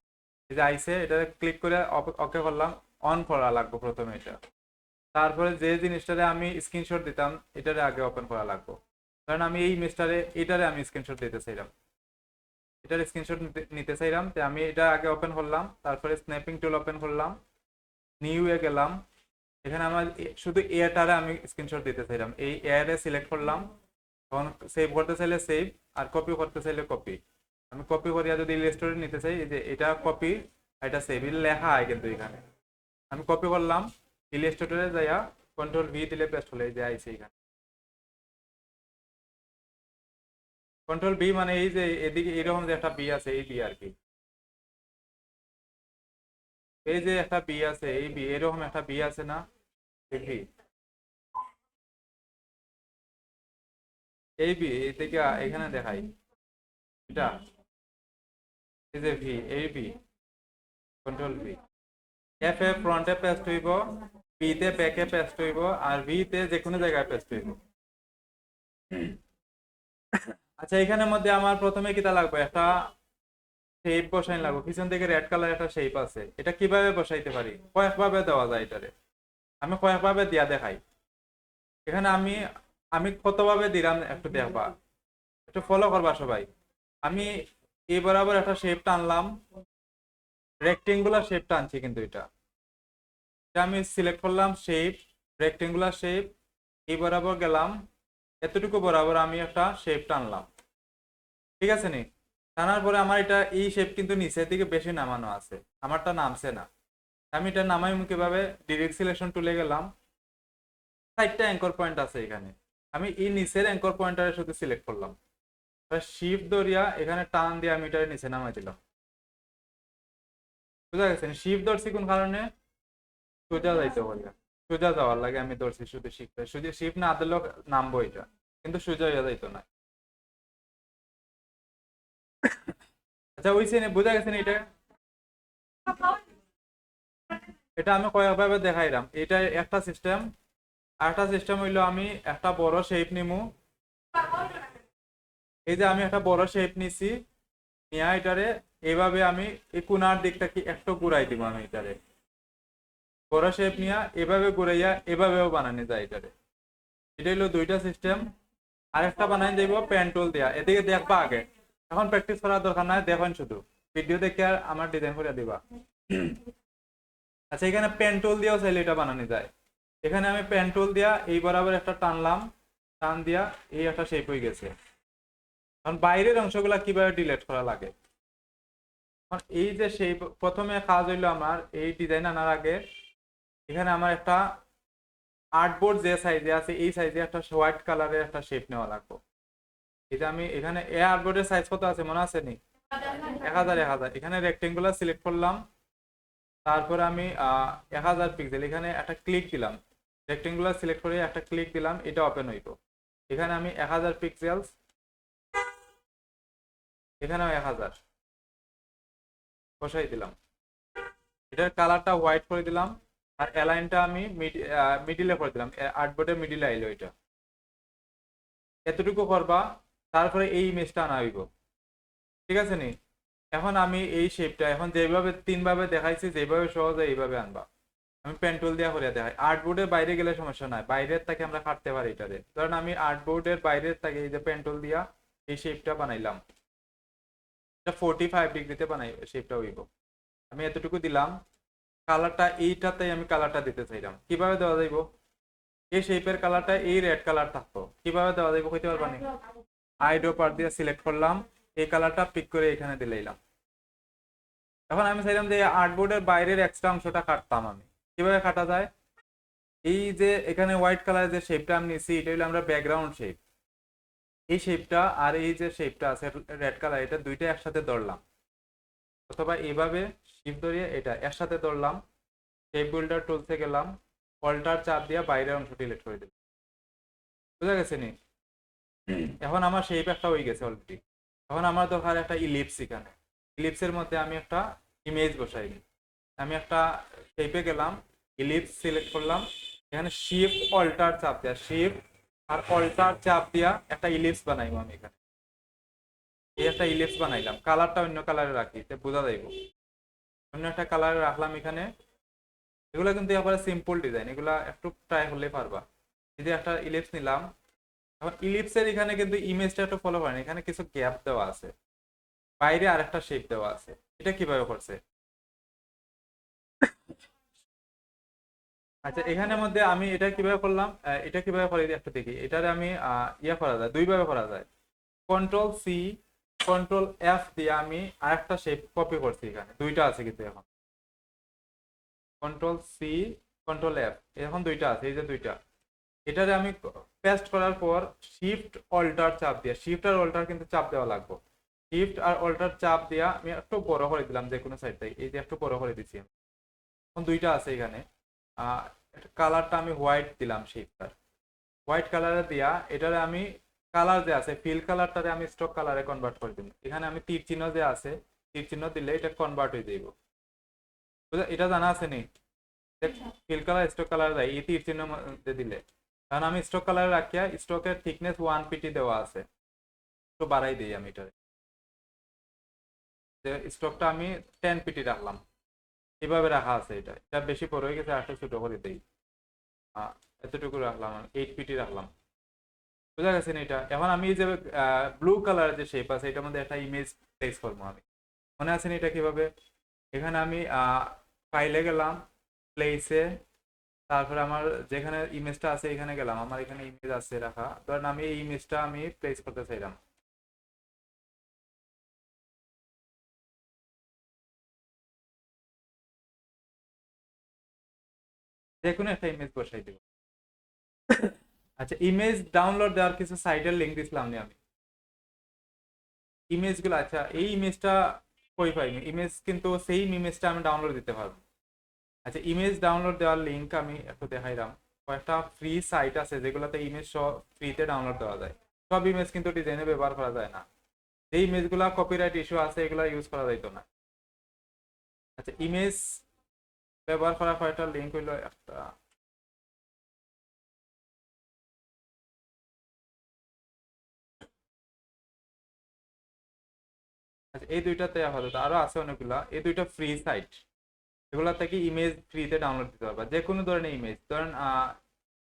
এই যে আইছে, এটা ক্লিক করে ওকে করলাম, অন করা লাগবে প্রথমে এটা, তারপরে যে জিনিসটারে আমি স্ক্রিনশট দিতাম এটারে আগে ওপেন করা লাগবে, কারণ আমি এই মিস্টারে এটারে আমি স্ক্রিনশট দিতে চাইলাম, এটার স্ক্রিনশট নিতে চাইলাম, তো আমি এটা আগে ওপেন করলাম, তারপরে স্ন্যাপিং টুল ওপেন করলাম, নিউ এ গেলাম, এখানে আমার শুধু এটারে আমি স্ক্রিনশট দিতে চাইলাম, এই এয়ারে সিলেক্ট করলাম, তখন সেভ করতে চাইলে সেভ, আর কপি করতে চাইলে কপি, আমি কপি করিয়া যদি ইলাস্ট্রেটর নিতে চাই, এই যে এটা কপি, এটা সেভ, লেখা হয় কিন্তু এখানে, আমি কপি করলাম, ইলাস্ট্রেটরে যাইয়া কন্ট্রোল ভি দিলে পেস্ট হলে এই যে আইছে এখানে, কন্ট্রোল বি মানে এই যে এদিকে এরকম যে একটা বি আছে, এই বি আর কি, এই যে একটা বি আছে, এই বি এরকম একটা বি আছে না, দেখি এই বি এই থেকে এখানে দেখাই, এটা এই যে ভি, এই বি, কন্ট্রোল ভি, এফ এ ফ্রন্টে পেস্ট হইব, বি তে ব্যাকে পেস্ট হইব, আর ভি তে যে কোনো জায়গায় পেস্ট হইব। আচ্ছা এখানের মধ্যে আমার প্রথমে কিটা লাগবে, একটা শেপ বসাই লাগবে, পিছন থেকে রেড কালার একটা শেপ আছে, এটা কিভাবে বসাইতে পারি, কয়েকভাবে দেওয়া যায় এটারে, আমি কয়েকভাবে দিয়া দেখাই, এখানে আমি আমি কতভাবে দিলাম একটু দেখবা, একটু ফলো করবা সবাই। আমি এই বরাবর একটা শেপ টানলাম, রেক্টেঙ্গুলার শেপ টানছি, কিন্তু এটা আমি সিলেক্ট করলাম শেপ, রেক্টেঙ্গুলার শেপ, এই বরাবর গেলাম, এতটুকু বরাবর আমি একটা শেপ টানলাম, ঠিক আছে নি, টানার পরে আমার এটা এই শেপ কিন্তু নিচের দিকে বেশি নামানো আছে, আমারটা নামছে না, আমি এটা নামাই কিভাবে, ডিরেক্ট সিলেকশন টুলে গেলাম, 4টা অ্যাঙ্কর পয়েন্ট আছে এখানে, আমি এই নিচের অ্যাঙ্কর পয়েন্টারে শুধু সিলেক্ট করলাম, শিফট ধরিয়া এখানে টান দিয়ে আমি এটার নিচে নামাই দিলাম। বুঝা গেছে? শিফট ধরছি কোন কারণে? সোজা যাইতে বলে, সোজা যাওয়ার লাগে আমি ধরছি শুধু শিফট, শুধু শিফট না দিলেও নামবো এটা, কিন্তু সোজা হইয়া যাইতো না। আচ্ছা ওইছে বোঝা গেছে না এটা? এটা আমি কয়েকভাবে দেখাইলাম, এটা একটা সিস্টেম। আরেকটা সিস্টেম হইলো আমি একটা বড় শেপ নিমু। এই যে আমি একটা বড় শেপ নিছি, নিয়ে এটারে এইভাবে আমি এই কোনার দিকটা কি একটু ঘুরাই দিব আমি এটারে, বড় শেপ নিয়ে এভাবে ঘুরাইয়া এভাবেও বানানো যায় এটারে। এটা হলো দুইটা সিস্টেম। আরেকটা বানাই দিব পেন টুল দিয়া, এদিকে দেখবা আগে, এখন প্র্যাকটিস করার দরকার নাই, দেখেন শুধু ভিডিও দেখে আর আমার ডিজাইন করে দিবা। আচ্ছা এখানে পেন টুল দিয়েও চাইলে এটা বানানো যায়। এখানে আমি পেন টুল দিয়া এই বরাবর একটা টানলাম, টান দিয়া এই একটা শেপ হয়ে গেছে। এখন বাইরের অংশগুলা কিভাবে ডিলিট করা লাগে, এই যে সেই প্রথমে কাজ হইলো আমার এই ডিজাইন আনার আগে এখানে আমার একটা আর্টবোর্ড যে সাইজে আছে এই সাইজে একটা হোয়াইট কালারের একটা শেপ নেওয়া লাগবে। এটা আমি এখানে এ আর্টবোর্ডের সাইজ কত আছে মনে আছে নি? 1000 এখানে রেক্টেঙ্গুলার সিলেক্ট করলাম, তারপরে আমি 1000 পিক্সেল এখানে একটা ক্লিক দিলাম, রেক্টেঙ্গুলার সিলেক্ট করে একটা ক্লিক দিলাম, এটা ওপেন হইব। এখানে আমি 1000 পিক্সেল, এখানেও 1000 বসাই দিলাম, এটার কালারটা হোয়াইট করে দিলাম, আর অ্যালাইনটা আমি মিডিলে করে দিলাম, আর্টবোর্ডের মিডিলে আইলো এটা। এতটুকু করবা, তারপরে এই ইমেজটা আনা হইব, ঠিক আছে নি? এখন আমি এই শেপটা এখন যেভাবে তিনভাবে দেখাইছি, যেভাবে সহজে এইভাবে আনবা। আমি পেন টুল দিয়ে করে দেখাই, আর্টবোর্ডের বাইরে গেলে সমস্যা নাই, বাইরের থেকে আমরা কাটতে পারি এটাতে। কারণ আমি আর্টবোর্ডের বাইরের থেকে এই যে পেন টুল দিয়া এই শেপটা বানাইলাম, এটা 45 ডিগ্রিতে বানাই শেপটা হইব। আমি এতটুকু দিলাম, কালারটা এইটাতে আমি কালারটা দিতে চাইলাম, কিভাবে দেওয়া যাইব? এই শেপের কালারটা এই রেড কালার থাকতো, কিভাবে দেওয়া যাইব কইতে পারবানি? আইডো পার দিয়ে সিলেক্ট করলাম, এই কালারটা পিক করে এখানে দিলাম। এখন আমি চাইলাম যে আর্টবোর্ডের বাইরের এক্সট্রা অংশটা কাটতাম, আমি কিভাবে কাটা যায়? এই যে এখানে হোয়াইট কালার যে শেপটা আমি নিছি এটা হলো আমরা ব্যাকগ্রাউন্ড শেপ, এই শেপটা আর এই যে শেপটা আছে রেড কালার, এটা দুইটা একসাথে ধরলাম, অথবা এইভাবে শিফট ধরিয়ে এটা একসাথে ধরলাম, শেপ বিল্ডার টুলসে গেলাম, অল্টার চাপ দিয়ে বাইরের অংশ ডিলিট করে দিলাম। বুঝা গেছে নি? এখন আমার শেপ একটা হয়ে গেছে অলরেডি। এখন আমার দরকার একটা ইলিপস, এখানে ইলিপসের মধ্যে আমি একটা ইমেজ বসাই দিই। আমি একটা শেপে গেলাম, ইলিপস সিলেক্ট করলাম, এখানে শিফট অল্টার চাপ দেয়া, শিফট আর অল্টার চাপ দিয়া একটা ইলিপস বানাইবো আমি এখানে। এই একটা ইলিপস বানাইলাম, কালারটা অন্য কালারে রাখি বোঝা যাইব। অন্য একটা কালারে রাখলাম এখানে। এগুলো কিন্তু একেবারে সিম্পল ডিজাইন, এগুলা একটু ট্রাই করলে পারবা। এই যে একটা ইলিপস নিলাম, এখন ইলিপসের এখানে কিন্তু ইমেজটা একটু ফলো করেন, এখানে কিছু গ্যাপ দেওয়া আছে, বাইরে আরেকটা শেপ দেওয়া আছে। এটা কিভাবে করছে? আচ্ছা এখানের মধ্যে আমি এটা কিভাবে করলাম, এটা কিভাবে করে একটু দেখি। এটারে আমি ইয়ে করা যায়, দুইভাবে করা যায়। কন্ট্রোল সি, কন্ট্রোল এফ দিয়ে আমি আরেকটা শেপ কপি করছি, এখানে দুইটা আছে কিন্তু এখন। কন্ট্রোল সি, কন্ট্রোল এফ, এখন দুইটা আছে, এই যে দুইটা। এটারে আমি পেস্ট করার পর শিফট অল্টার চাপ দিয়া, শিফট আর অল্টার কিন্তু চাপ দেওয়া লাগবে, শিফট আর অল্টার চাপ দিয়া আমি একটু বড় করে দিলাম যে কোনো সাইড থেকে, এই যে একটু বড় করে দিচ্ছি। এখন দুইটা আছে এখানে, কালারটা আমি হোয়াইট দিলাম, শেপটার হোয়াইট কালারে দিয়া এটারে আমি কালার যে আছে ফিল কালারটারে আমি স্টক কালারে কনভার্ট করে দিব। এখানে আমি তীর চিহ্ন যে আছে, তীর চিহ্ন দিলে এটা কনভার্ট হয়ে যাইব। এটা জানা আছে নি? ফিল কালার স্টক কালার যায় এই তীর চিহ্ন দিলে। কারণ আমি স্টক কালার রাখিয়া স্টকের থিকনেস 1 পিটি দেওয়া আছে, একটু বাড়াই দিই আমি এটারে, স্টকটা আমি 10 পিটি রাখলাম, এভাবে রাখা আছে। এটা এটা বেশি বড় হয়ে গেছে, আরেকটা ছোট করে দিই, এতটুকু রাখলাম, আমি 8 পিটি রাখলাম। বুঝা গেছে না? এটা এখন আমি যে ব্লু কালারের যে শেপ আছে এটার মধ্যে একটা ইমেজ প্লেস করবো আমি, মনে আছে না এটা কিভাবে? এখানে আমি ফাইলে গেলাম, প্লেসে, তারপরে আমার যেখানে ইমেজটা আছে এখানে গেলাম, আমার এখানে ইমেজ আছে রাখা, ধরেন আমি এই ইমেজটা আমি প্লেস করতে চাইলাম। যে কোনো একটা ইমেজ বসাই দেবো। আচ্ছা ইমেজ ডাউনলোড দেওয়ার কিছু সাইটের লিঙ্ক দিছিলাম নি আমি? ইমেজগুলো, আচ্ছা এই ইমেজটা কই পাইনি, ইমেজ কিন্তু সেম ইমেজটা আমি ডাউনলোড দিতে পারবো। আচ্ছা ইমেজ ডাউনলোড দেওয়ার লিঙ্ক আমি একটু দেখাইলাম। কয়েকটা ফ্রি সাইট আছে যেগুলোতে ইমেজ ফ্রিতে ডাউনলোড দেওয়া যায়। সব ইমেজ কিন্তু ডিজাইনে ব্যবহার করা যায় না, যে ইমেজগুলো কপিরাইট ইস্যু আছে এগুলো ইউজ করা যাইতো না। আচ্ছা ইমেজ ব্যবহার করার কয়েকটা লিঙ্ক হইলো একটা, আচ্ছা এই দুইটাতে আপাতত, আরো আছে অনেকগুলা, এই দুইটা ফ্রি সাইট, এগুলা থেকে ইমেজ ফ্রিতে ডাউনলোড দিতে পারবা, যে কোনো ধরনের ইমেজ। ধরেন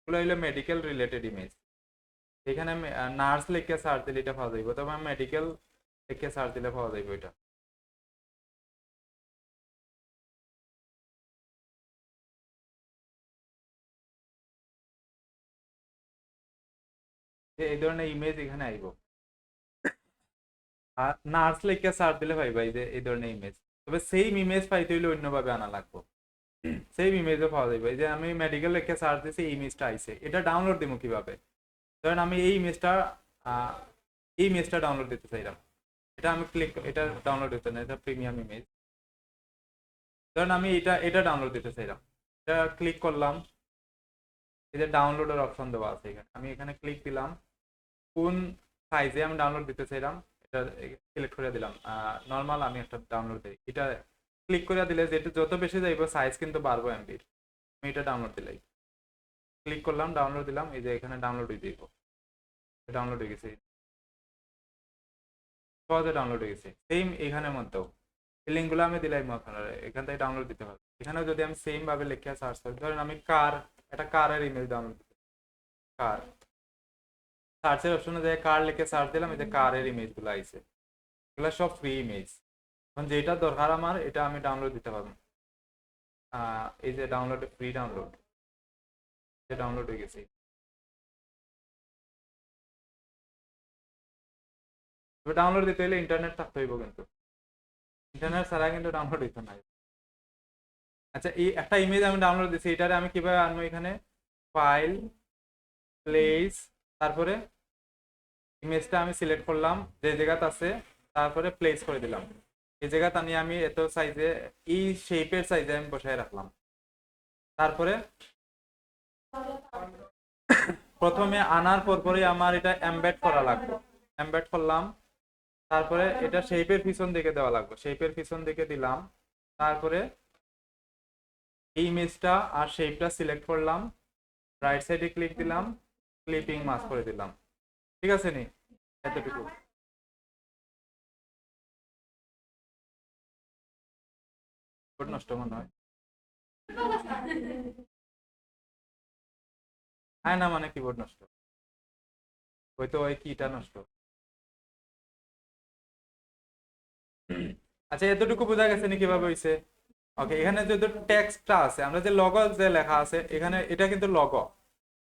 এগুলো হইলো মেডিকেল রিলেটেড ইমেজ, এখানে নার্স লিখে সার্চ দিলে এটা পাওয়া যাইব, তবে মেডিকেল লিখে সার্চ দিলে পাওয়া যাইব এটা। যে এই ধরনের ইমেজ এখানে আইব, আর নার্স লিখে সার্চ দিলে পাইবা এই যে এই ধরনের ইমেজ। তবে সেম ইমেজ পাইতে হইলে অন্যভাবে আনা লাগবে, সেম ইমেজও পাওয়া যাবে। এই যে আমি মেডিকেল লিখে সার্চ দিয়েছি, এই ইমেজটা আইছে, এটা ডাউনলোড দিব কিভাবে? ধরেন আমি এই ইমেজটা ডাউনলোড দিতে চাইলাম, এটা আমি ক্লিক, এটা ডাউনলোড দিতে না, এটা প্রিমিয়াম ইমেজ। ধরেন আমি এটা ডাউনলোড দিতে চাইলাম, এটা ক্লিক করলাম, এই যে ডাউনলোডের অপশন দেওয়া আছে এখানে, আমি এখানে ক্লিক দিলাম, কোন সাইজে আমি ডাউনলোড দিতে চাইলাম এটা সিলেক্ট করে দিলাম, নর্মাল আমি একটা ডাউনলোড দিই, এটা ক্লিক করে দিলে যেটা যত বেশি যাইব সাইজ কিন্তু বাড়বো এমবির। আমি এটা ডাউনলোড দিলাই, ক্লিক করলাম, ডাউনলোড দিলাম, এই যে এখানে ডাউনলোড হয়ে দিব, ডাউনলোড হয়ে গেছে, সহজে ডাউনলোড হয়ে গেছে। সেম এখানের মধ্যেও এই লিঙ্কগুলো আমি দিলাম, আপনারা এখান থেকে ডাউনলোড দিতে পারবেন। এখানেও যদি আমি সেম ভাবে লিখে সার্চ করি, ধরেন আমি একটা কারের ইমেজ ডাউনলোড দিতে, কার, সার্চের অপশনে যায় কার লিখে সার্চ দিলাম, এই যে কারের ইমেজ গুলো আইছে, এগুলো সব ফ্রি ইমেজ। এখন যেটা দরকার আমার এটা আমি ডাউনলোড দিতে পারবো। এই যে ডাউনলোড, ফ্রি ডাউনলোড, ডাউনলোড হয়ে গেছে। ডাউনলোড দিতে হলে ইন্টারনেট থাকতে হইব, কিন্তু ইন্টারনেট ছাড়া কিন্তু ডাউনলোড হইতো না। আচ্ছা এই একটা ইমেজ আমি ডাউনলোড দিচ্ছি, এটারে আমি কিভাবে আনবো? এখানে ফাইল, প্লেস, তারপরে ইমেজটা আমি সিলেক্ট করলাম যে জায়গাতে আছে, তারপরে প্লেস করে দিলাম। এই জায়গাতে আমি এত সাইজে, এই শেপের সাইজে আমি বসায় রাখলাম। তারপরে প্রথমে আনার পরপরই আমার এটা এমবেড করা লাগবে, এমবেড করলাম, তারপরে এটা শেপের পিছন দিকে দেওয়া লাগবে, শেপের পিছন দিকে দিলাম, তারপরে এই ইমেজটা আর শেপটা সিলেক্ট করলাম, রাইট সাইডে ক্লিক দিলাম, ক্লিপিং মাস্ক করে দিলাম। ঠিক আছে নি? এতটুকু। নষ্ট মনে হয়, হ্যাঁ না মানে কিবোর্ড নষ্ট, হয়তো ওই কিটা নষ্ট। আচ্ছা এতটুকু বোঝা গেছে নি কিভাবে হইছে? ওকে, এখানে যে টেক্সটটা আছে, আমরা যে লগো যে লেখা আছে এখানে, এটা কিন্তু লগো,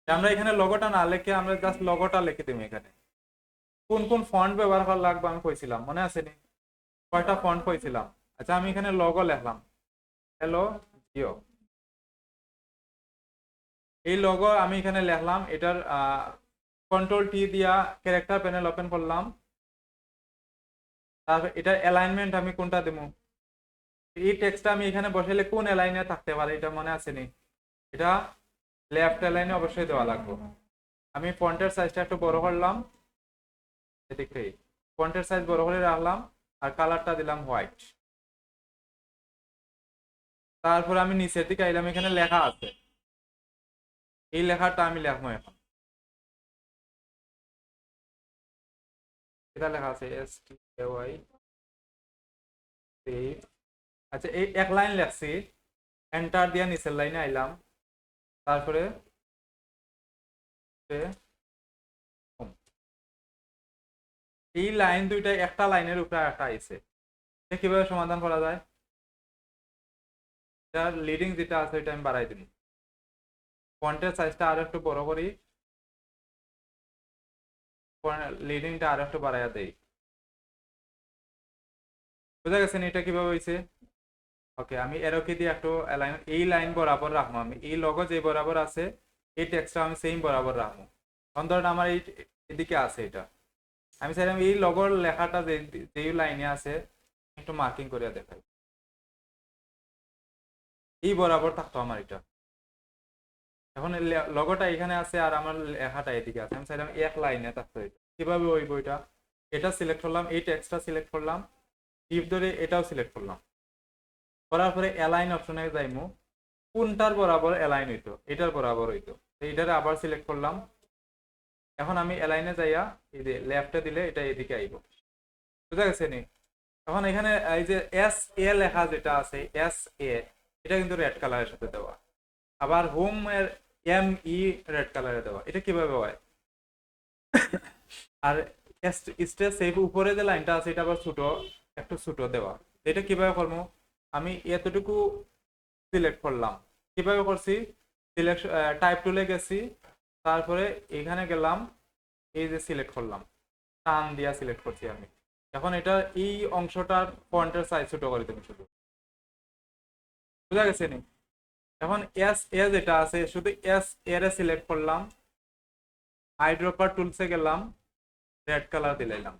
আমরা এখানে লগোটা না লিখে আমরা জাস্ট লগোটা লিখে দিই। এখানে কোন কোন ফন্ট ব্যবহার করা লাগবে আমি কইছিলাম, মনে আছে নি? কয়টা ফন্ট কইছিলাম? আচ্ছা আমি এখানে লগো লিখলাম, হ্যালো জিও, এই লগো আমি এখানে লিখলাম। এটার কন্ট্রোল টি দিয়া ক্যারেক্টার প্যানেল ওপেন করলাম, তারপর এটার অ্যালাইনমেন্ট আমি কোনটা দেবো, এই টেক্সটটা আমি এখানে বসাইলে কোন অ্যালাইনে থাকতে পারে এটা মনে আছে নি? এটা লেফট অ্যালাইনে অবশ্যই দেওয়া লাগবে। আমি ফন্টের সাইজটা একটু বড় করলাম, এদিকে ফন্টের সাইজ বড় করে রাখলাম, আর কালারটা দিলাম হোয়াইট। তারপর আমি নিচের দিকে আইলাম, এখানে লেখা আছে, এই লেখাটা আমি লিখবো এখন। এটা লেখা আছে STAY সেভ। আচ্ছা এই এক লাইন লেখছি, এন্টার দিয়ে নিচের লাইনে আইলাম, তারপরে এই লাইন দুইটা একটা লাইনের উপরে একটা আইছে, কিভাবে সমাধান করা যায়? এটার লিডিং যেটা আছে এটা আমি বাড়াই দিই, ফন্টের সাইজটা আরো একটু বড় করি, লিডিংটা আরো একটু বাড়াইয়া দেই। বুঝা গেছে এটা কিভাবে হয়েছে? ওকে, আমি এরো কি দিয়ে একটু এই লাইন বরাবর রাখবো, আমি এই লগো যে বরাবর আছে এই টেক্সটটা আমি সেম বরাবর রাখবো। ধরেন আমার এই এদিকে আছে এটা, আমি চাইলাম এই লগর লেখাটা যে লাইনে আছে একটু মার্কিং করে দেখাই, এই বরাবর থাকতো আমার এটা। এখন লগোটা এখানে আছে আর আমার লেখাটা এদিকে আছে, আমি চাইলাম এক লাইনে থাকতো এটা। কিভাবে ওই বইটা, এটা সিলেক্ট করলাম, এই টেক্সটটা সিলেক্ট করলাম, টিপ ধরে এটাও সিলেক্ট করলাম, করার পরে অ্যালাইন অপশনে যাইমু, কোনটার বরাবর অ্যালাইন হইতো, এটার বরাবর হইতো, এইটারে আবার সিলেক্ট করলাম। এখন আমি অ্যালাইনে যাইয়া এই যে লেফটে দিলে এটা এদিকে আইব, বুঝা গেছে নি? এখন এখানে এই যে এস এ লেখা যেটা আছে, এস এ, এটা কিন্তু রেড কালারের সাথে দেওয়া। আবার হোম এর এম ই রেড কালারে দেওয়া, এটা কিভাবে হয়? আর স্টেজ সেভ উপরে যে লাইনটা আছে এটা আবার ছোট, একটু ছোট দেওয়া। এটা কিভাবে করবো? আমি এতটুকু সিলেক্ট করলাম, কিভাবে করছি, সিলেক্ট টাইপ টুলে গেছি, তারপরে এখানে গেলাম, এই যে সিলেক্ট করলাম, টান দিয়া সিলেক্ট করছি আমি। এখন এটা এই অংশটার ফন্টের সাইজ ছোট করে দেবো শুধু, বুঝা গেছে নি? এখন এস এ যেটা আছে শুধু এস এর সিলেক্ট করলাম, আইড্রপার টুলসে গেলাম, রেড কালার দিলাইলাম,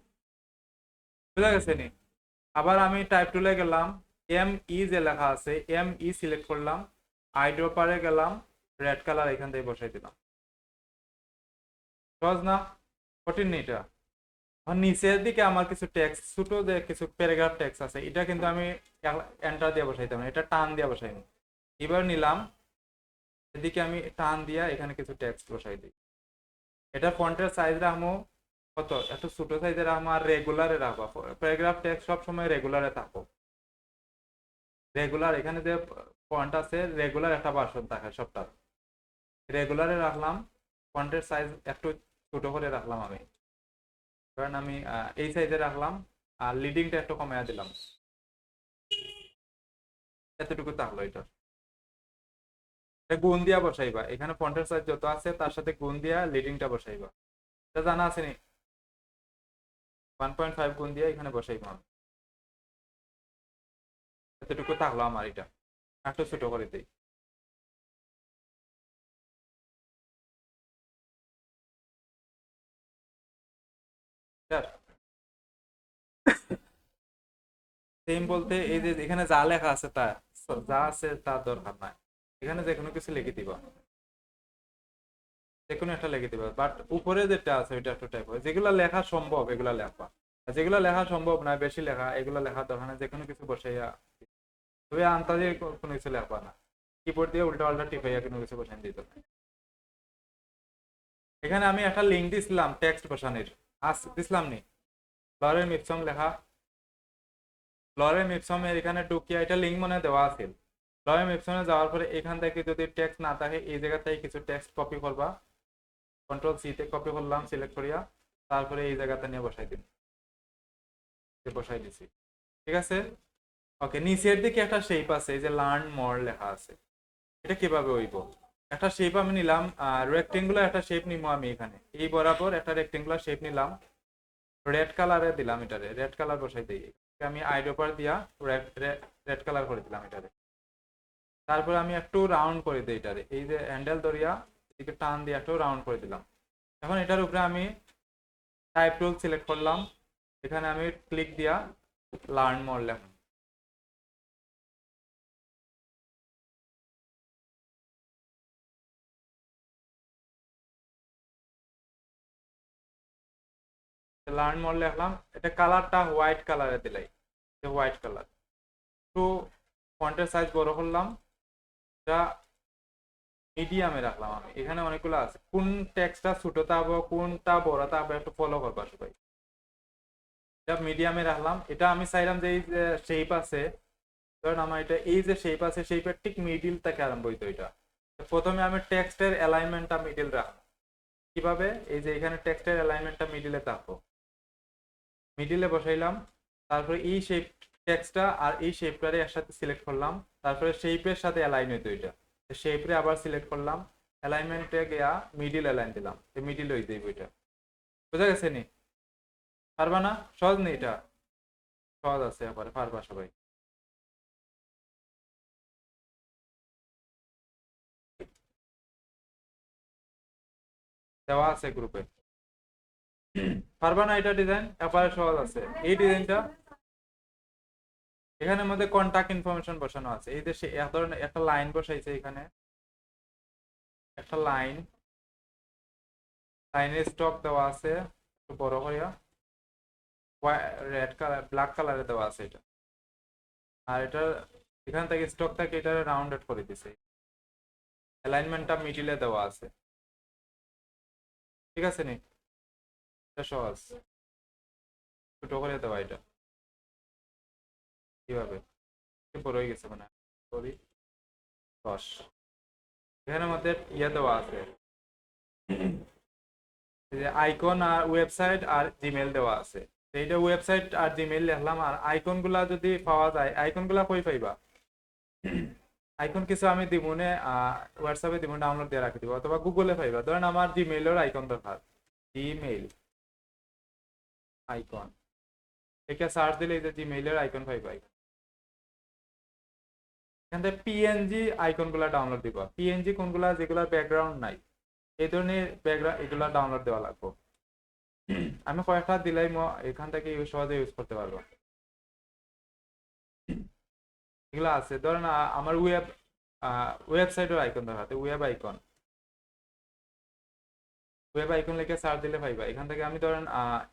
বুঝা গেছে নি? আবার আমি টাইপ টুলে গেলাম, এম ই যে লেখা আছে এম ই সিলেক্ট করলাম, আইড্রপারে গেলাম, রেড কালার এখান থেকে বসাই দিলাম। সহজ না? কঠিন নেই এটা। আর নিচের দিকে আমার কিছু টেক্সট, ছোট যে কিছু প্যারাগ্রাফ টেক্সট আছে, এটা কিন্তু আমি এন্টার দিয়ে বসাইতাম না, এটা টান দিয়ে বসাই। এবার নিলাম, এদিকে আমি টান দিয়া এখানে কিছু টেক্সট বসাই দিই। এটা ফন্টের সাইজ রাখবো কত, একটু ছোট সাইজে রাখবো, আর রেগুলারে রাখবো। প্যারাগ্রাফ টেক্সট সব সময় রেগুলারে থাকো, রেগুলার এখানে যে ফন্ট আছে রেগুলার একটা ভার্সন থাকে সবটা, রেগুলারে রাখলাম। ফন্টের সাইজ একটু ছোট করে রাখলাম আমি, কারণ আমি এই সাইজে রাখলাম, আর লিডিংটা একটু কমাইয়া দিলাম, এতটুকু থাকলো। এটা গুণ দিয়া বসাইবা, এখানে ফন্টের সাইজ যত আছে তার সাথে গুণ দিয়া লিডিংটা বসাইবা, এটা জানা আছে নি? 1.5 গুণ দিয়া এখানে বসাইবা আমি, এতটুকু থাকলো আমার। এটা একটু ছোট করে দিই। সেম বলতে এই যে এখানে যা লেখা আছে তা, যা আছে তার দরকার নাই, এখানে যে কোনো কিছু লিখে দিবা, যে কোনো একটা লিখে দিবা, বাট উপরে যেটা আছে ওইটা একটু টাইপ হয়, যেগুলো লেখা সম্ভব এগুলা লেখবা, আর যেগুলো লেখা সম্ভব না বেশি লেখা, এগুলো লেখার দরকার নেই, যে কোনো কিছু বসাইয়া, তবে আন্তাজে কোনো কিছু লেখবা না, কিবোর্ড দিয়ে উল্টা পাল্টা টিপাইয়া কোনো কিছু বসাই দিত না। এখানে আমি একটা লিঙ্ক দিছিলাম টেক্সট বসানোর, আজ দিছিলাম নি? লরেন মিপসম লেখা, লরেন মিপসমের এখানে ঢুকিয়া এটা লিঙ্ক মনে হয় দেওয়া আছে। লরেন মিপসমে যাওয়ার পরে এখান থেকে যদি টেক্সট না থাকে এই জায়গা থেকে কিছু টেক্সট কপি করবা, কন্ট্রোল সি তে কপি করলাম সিলেক্ট করিয়া, তারপরে এই জায়গাতে নিয়ে বসাই দিন, বসাই দিছি, ঠিক আছে। ওকে, নিচের দিকে একটা শেপ আছে, এই যে লার্ন মোর লেখা আছে, এটা কিভাবে হইব? একটা শেপ আমি নিলাম, রেক্টেঙ্গুলার একটা শেপ নিবো আমি, এখানে এই বরাবর একটা রেক্টেঙ্গুলার শেপ নিলাম, রেড কালারে দিলাম, এটারে রেড কালার বসাই দিই, আমি আইড্রপার দিয়া রেড কালার করে দিলাম এটারে। তারপরে আমি একটু রাউন্ড করে দিই এটারে, এই যে হ্যান্ডেল ধরিয়া এদিকে টান দিয়ে একটু রাউন্ড করে দিলাম। এখন এটার উপরে আমি টাইপ টুল সিলেক্ট করলাম, এখানে আমি ক্লিক দিয়া লার্ন মোর লিখলাম, লার্ন মোর লিখলাম, এটা কালারটা হোয়াইট কালারে দিলাই, হোয়াইট কালার। একটু ফন্টের সাইজ বড় করলাম, এটা মিডিয়ামে রাখলাম আমি, এখানে অনেকগুলো আছে, কোন টেক্সটটা ছোটতে হবে কোনটা বড়টা হবে একটু ফলো করবা সবাই। এটা মিডিয়ামে রাখলাম, এটা আমি চাইলাম যে এই যে শেপ আছে, কারণ আমার এটা এই যে শেপ আছে শেপের ঠিক মিডিল থেকে আরম্ভ হইতো এটা। প্রথমে আমি টেক্সটের অ্যালাইনমেন্টটা মিডিল রাখবো, কিভাবে? এই যে এখানে টেক্সটের অ্যালাইনমেন্টটা মিডিলে থাকবো, মিডিলে বসাইলাম, তারপরে এই শেপ টেক্সটটা আর এই শেপটারে একসাথে সিলেক্ট করলাম, তারপরে শেপের সাথে অ্যালাইন হইতো এটা, শেপরে আবার সিলেক্ট করলাম, অ্যালাইনমেন্টে গিয়া মিডিল অ্যালাইন দিলাম, মিডিল হয়ে যাইব এটা, বুঝা গেছে নি? পারবা না? সহজ নেই এটা, সহজ আছে, আবার পারবা সবাই। দেওয়া আছে গ্রুপে। পারবা না এটা ডিজাইন? একবারে সহজ আছে এই ডিজাইনটা। এখানের মধ্যে কন্টাক্ট ইনফরমেশন বসানো আছে, এই যে এক ধরনের একটা লাইন বসাইছে এখানে, একটা লাইনের স্টক দেওয়া আছে একটু বড় হইয়া, রেড কালার ব্ল্যাক কালারে দেওয়া আছে এটা। আর এটা এখান থেকে স্টক থেকে এটা রাউন্ডেড করে দিছে, অ্যালাইনমেন্টটা মিডিলে দেওয়া আছে। ঠিক আছে নি? এটা সহজ, ছোট করে দেওয়া এটা কিভাবে বড় হয়ে গেছে মানে সরি 10। এখানের মধ্যে ইয়ে দেওয়া আছে, যে আইকন আর ওয়েবসাইট আর জিমেল দেওয়া আছে। এইটা ওয়েবসাইট আর জিমেল লিখলাম, আর আইকন গুলা যদি পাওয়া যায়, আইকন গুলা কই পাইবা? আইকন কিছু আমি দিবনে হোয়াটসঅ্যাপে দিব, ডাউনলোড দিয়ে রাখি দিব, অথবা গুগলে পাইবা। ধরেন আমার জিমেইলের আইকন দরকার, জিমেইল আইকন, এটা সার্চ দিলে এই যে জিমেইলের আইকন পাইবা। এখান থেকে পিএনজি আইকন গুলা ডাউনলোড দিবা। পিএনজি কোনগুলা? যেগুলা ব্যাকগ্রাউন্ড নাই, এই ধরনের ব্যাকগ্রাউন্ড এগুলা ডাউনলোড দেওয়া লাগবে। আমি কয়েকটা দিলাই এখান থেকে সহজে ইউজ করতে পারবো। এগুলো আছে, ধরেন আমার ওয়েবসাইটের আইকন দেখাতে, ওয়েব আইকন লিখে সার্চ দিলে পাইবা। এখান থেকে আমি ধরেন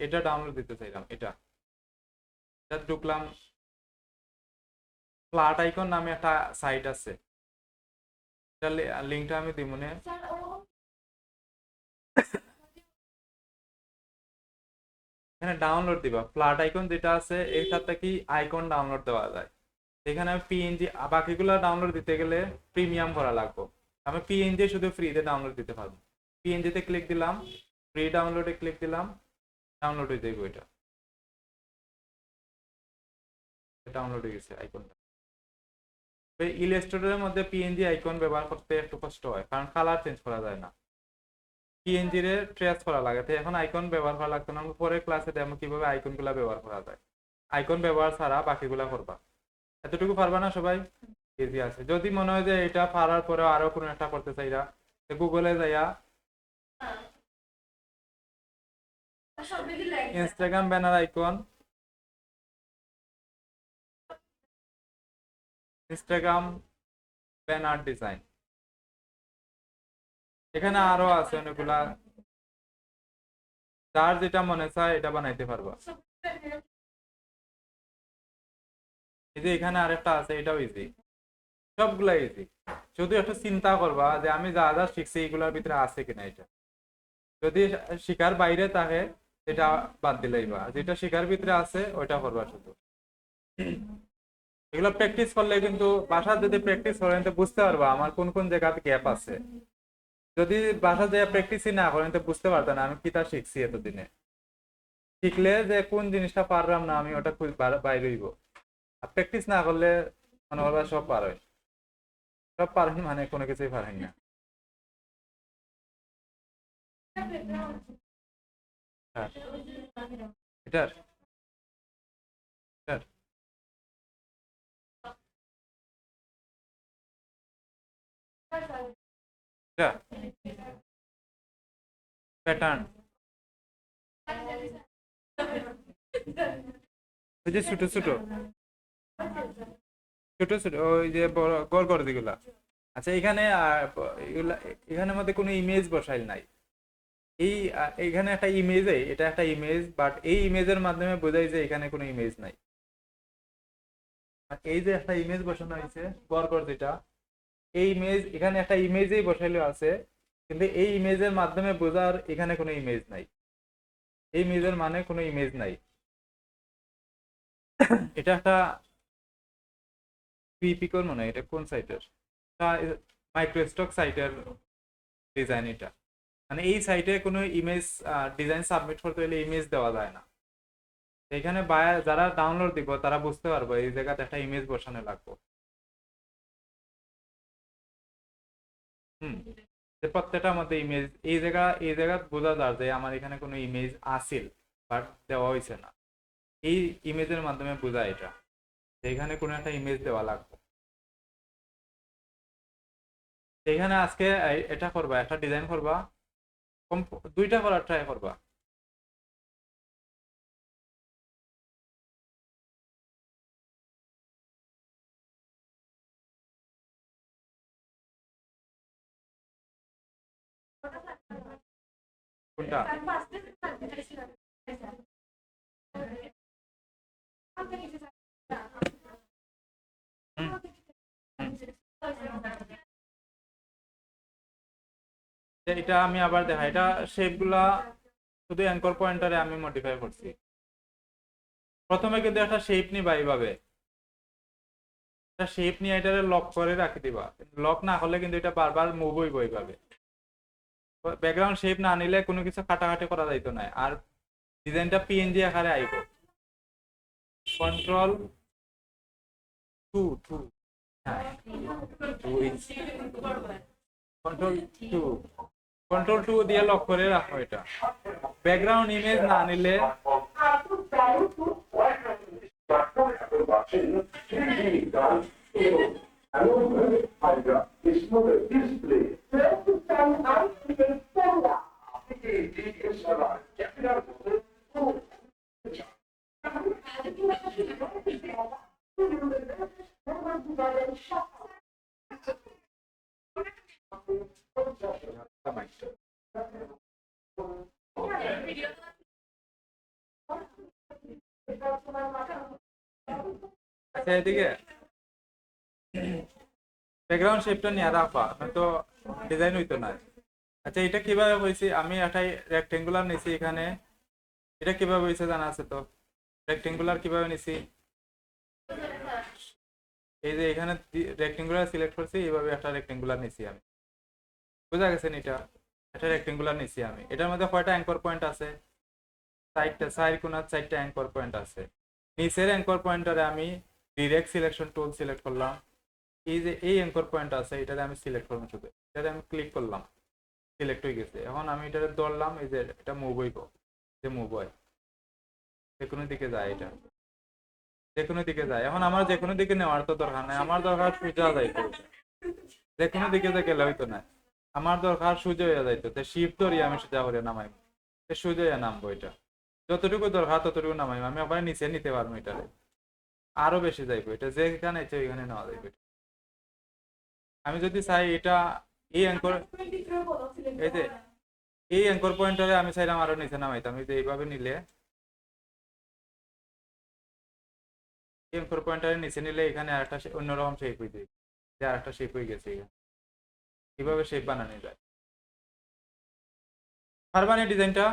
এটা ডাউনলোড দিতে চাইলাম, এটা ঢুকলাম, ফ্ল্যাট আইকন নামে একটা সাইট আছে, এটা লিঙ্কটা আমি দিব মনে। এখানে ডাউনলোড দিবা, ফ্ল্যাট আইকন যেটা আছে এর সাথে কি আইকন ডাউনলোড দেওয়া যায়। এখানে পিএনজি, বাকিগুলো ডাউনলোড দিতে গেলে প্রিমিয়াম করা লাগবে। আমি পিএনজি শুধু ফ্রিতে ডাউনলোড দিতে পারবো। পিএনজিতে ক্লিক দিলাম, ফ্রি ডাউনলোডে ক্লিক দিলাম, ডাউনলোড হয়ে যাবে। ওইটা ডাউনলোড হয়ে গেছে আইকনটা। ইলাস্ট্রেটরের মধ্যে পিএনজি আইকন ব্যবহার করতে একটু কষ্ট হয়, কারণ কালার চেঞ্জ করা যায় না, পিএনজি রে ট্রেস করা লাগে। তো এখন আইকন ব্যবহার করা লাগতো না। আমি পরের ক্লাসে দেবো কিভাবে আইকন গুলা ব্যবহার করা যায়। আইকন ব্যবহার ছাড়া বাকিগুলা করবা। এতটুকু পারবা না সবাই? ইজি আছে। যদি মনে হয় যে এটা পারার পরে আরো কোনো একটা করতে চাইরা, গুগলে যাইয়া Instagram banner icon, Instagram banner design, এখানে আরো আছে অনেকগুলা, যার যেটা মনে চায় এটা বানাইতে পারবা। এই যে এখানে আরেকটা আছে, এটাও ইজি, সবগুলা ইজি। শুধু একটু চিন্তা করবা যে আমি যা যা শিখছি এগুলোর ভিতরে আছে কিনা। এটা যদি শিকার বাইরে থাকে এটা বাদ দিলেই, বা যেটা শিকার ভিতরে আছে ওইটা করবা শুধু। এগুলো প্র্যাকটিস করলে কিন্তু বাসা যদি প্র্যাকটিস করেন তো বুঝতে পারবা আমার কোন কোন জায়গাতে গ্যাপ আছে। যদি বাসা যায় প্র্যাকটিসই না করেন তো বুঝতে পারতাম না আমি কিটা শিখছি এতদিনে। শিখলে যে কোন জিনিসটা পারলাম না আমি ওটা খুব বাইরে হইব। আর প্র্যাকটিস না করলে মনে করবা সব পারো, সব পারেন মানে কোনো কিছুই পারেন না। হ্যাঁ, এটার এটার এটা প্যাটার্ন, ওই যে ছোট ছোট ছোট ছোট ওই যে বড় গড় গড় যেগুলা। আচ্ছা এখানে এগুলা, এখানের মধ্যে কোনো ইমেজ বসাইল নাই। এই এখানে একটা ইমেজ, এটা একটা ইমেজ, বাট এই ইমেজের মাধ্যমে বোঝাই যে এখানে কোনো ইমেজ নাই। আর এই যে একটা ইমেজ বসানো হয়েছে গড় গড় যেটা, এই ইমেজ এখানে একটা ইমেজেই বসাইলে আছে, কিন্তু এই ইমেজের মাধ্যমে বোঝার এখানে কোনো ইমেজ নাই। এই ইমেজের মানে কোনো ইমেজ নাই। এটা একটা পিপিকর মনে হয়, এটা কোন সাইটের, মাইক্রোস্টক সাইটের ডিজাইন এটা। মানে এই সাইটে কোনো ইমেজ ডিজাইন সাবমিট করতে হলে ইমেজ দেওয়া যায় না। এখানে যারা ডাউনলোড দিব তারা বুঝতে পারবো এই জায়গাতে একটা ইমেজ বসানো লাগবে। হুম, যে প্রত্যেকটার মধ্যে ইমেজ, এই জায়গা বোঝা যায় যে আমার এখানে কোনো ইমেজ আসিল বাট দেওয়া হয়েছে না। এই ইমেজের মাধ্যমে বোঝা এটা যে এখানে কোনো একটা ইমেজ দেওয়া লাগবে। এখানে আজকে এটা করবা, একটা ডিজাইন করবা, দুইটা করার ট্রাই করবা। কোনটা? হুম, হুম। এটা আমি আবার দেখা, এটা শেপ গুলা শুধু অ্যাঙ্কর পয়েন্টারে আমি মডিফাই করছি। প্রথমে কিন্তু একটা শেপ নিবা এইভাবে, একটা শেপ নিয়ে এটারে লক করে রাখি দিবা। লক না হলে কিন্তু এটা বারবার মুভ হইব এইভাবে। ব্যাকগ্রাউন্ড শেপ না নিলে কোনো কিছু কাটাকাটি করা যাইতো না, আর ডিজাইনটা পিএনজি আকারে আইব। কন্ট্রোল টু টু, হ্যাঁ কন্ট্রোল টু, কন্ট্রোল টু দিয়ে লক করে রাখো এটা। ব্যাকগ্রাউন্ড ইমেজ না নিলে আচ্ছা এদিকে ব্যাকগ্রাউন্ড শেপটা নিয়ে রাখবা, নয়তো ডিজাইন হইতো না। আচ্ছা এটা কিভাবে হয়েছে, আমি একটা রেক্টেঙ্গুলার নিছি এখানে। এটা কিভাবে হয়েছে জানা আছে তো? রেক্টেঙ্গুলার কিভাবে নিছি, এই যে এখানে রেক্টেঙ্গুলার সিলেক্ট করছি, এইভাবে একটা রেক্টেঙ্গুলার নিছি আমি। বুঝা গেছেন? এটা একটা রেক্টেঙ্গুলার নিছি আমি। এটার মধ্যে কয়টা অ্যাঙ্কর পয়েন্ট আছে? চারটা, চার কোণার চারটা অ্যাঙ্কর পয়েন্ট আছে। নিচের অ্যাঙ্কর পয়েন্টারে আমি ডিরেক্ট সিলেকশন টুল সিলেক্ট করলাম। এই যে এই অ্যাঙ্কর পয়েন্ট আছে, এটাতে আমি সিলেক্ট করলাম, শুধু এটাতে আমি ক্লিক করলাম, সিলেক্ট হয়ে গেছে। এখন আমি এটাতে ধরলাম, এই যে এটা মুভ হইব, যে মুভ হয় যে কোনো দিকে যায়, এটা যে কোনো দিকে যায়। এখন আমার যে কোনো দিকে নেওয়ার তো দরকার নাই, আমার দরকার সোজা যাইতো, যে কোনো দিকে যে গেলে হইতো না, আমার দরকার সোজা হয়ে যাইতো। তো শিফট ধরি আমি সোজা করে নামাই, সোজা হয়ে নামবো। এটা যতটুকু দরকার ততটুকু নামাই, আমি আবার নিচে নিতে পারবো। এটারে আরো বেশি যাইবো, এটা যেখানে ইচ্ছে ওইখানে নেওয়া যাইবে। আমি যদি চাই এটা এই অ্যাঙ্কর, এই যে এই অ্যাঙ্কর পয়েন্টারে আমি চাইলাম আরো নিচে নামাইতাম, এই যে এইভাবে নিলে, এই অ্যাঙ্কর পয়েন্টারে নিচে নিলে এখানে আরেকটা অন্যরকম শেপ হয়ে যায়, যে আরেকটা শেপ হয়ে গেছে এখানে। কিভাবে শেপ বানানো যায়, পারবানি ডিজাইনটা?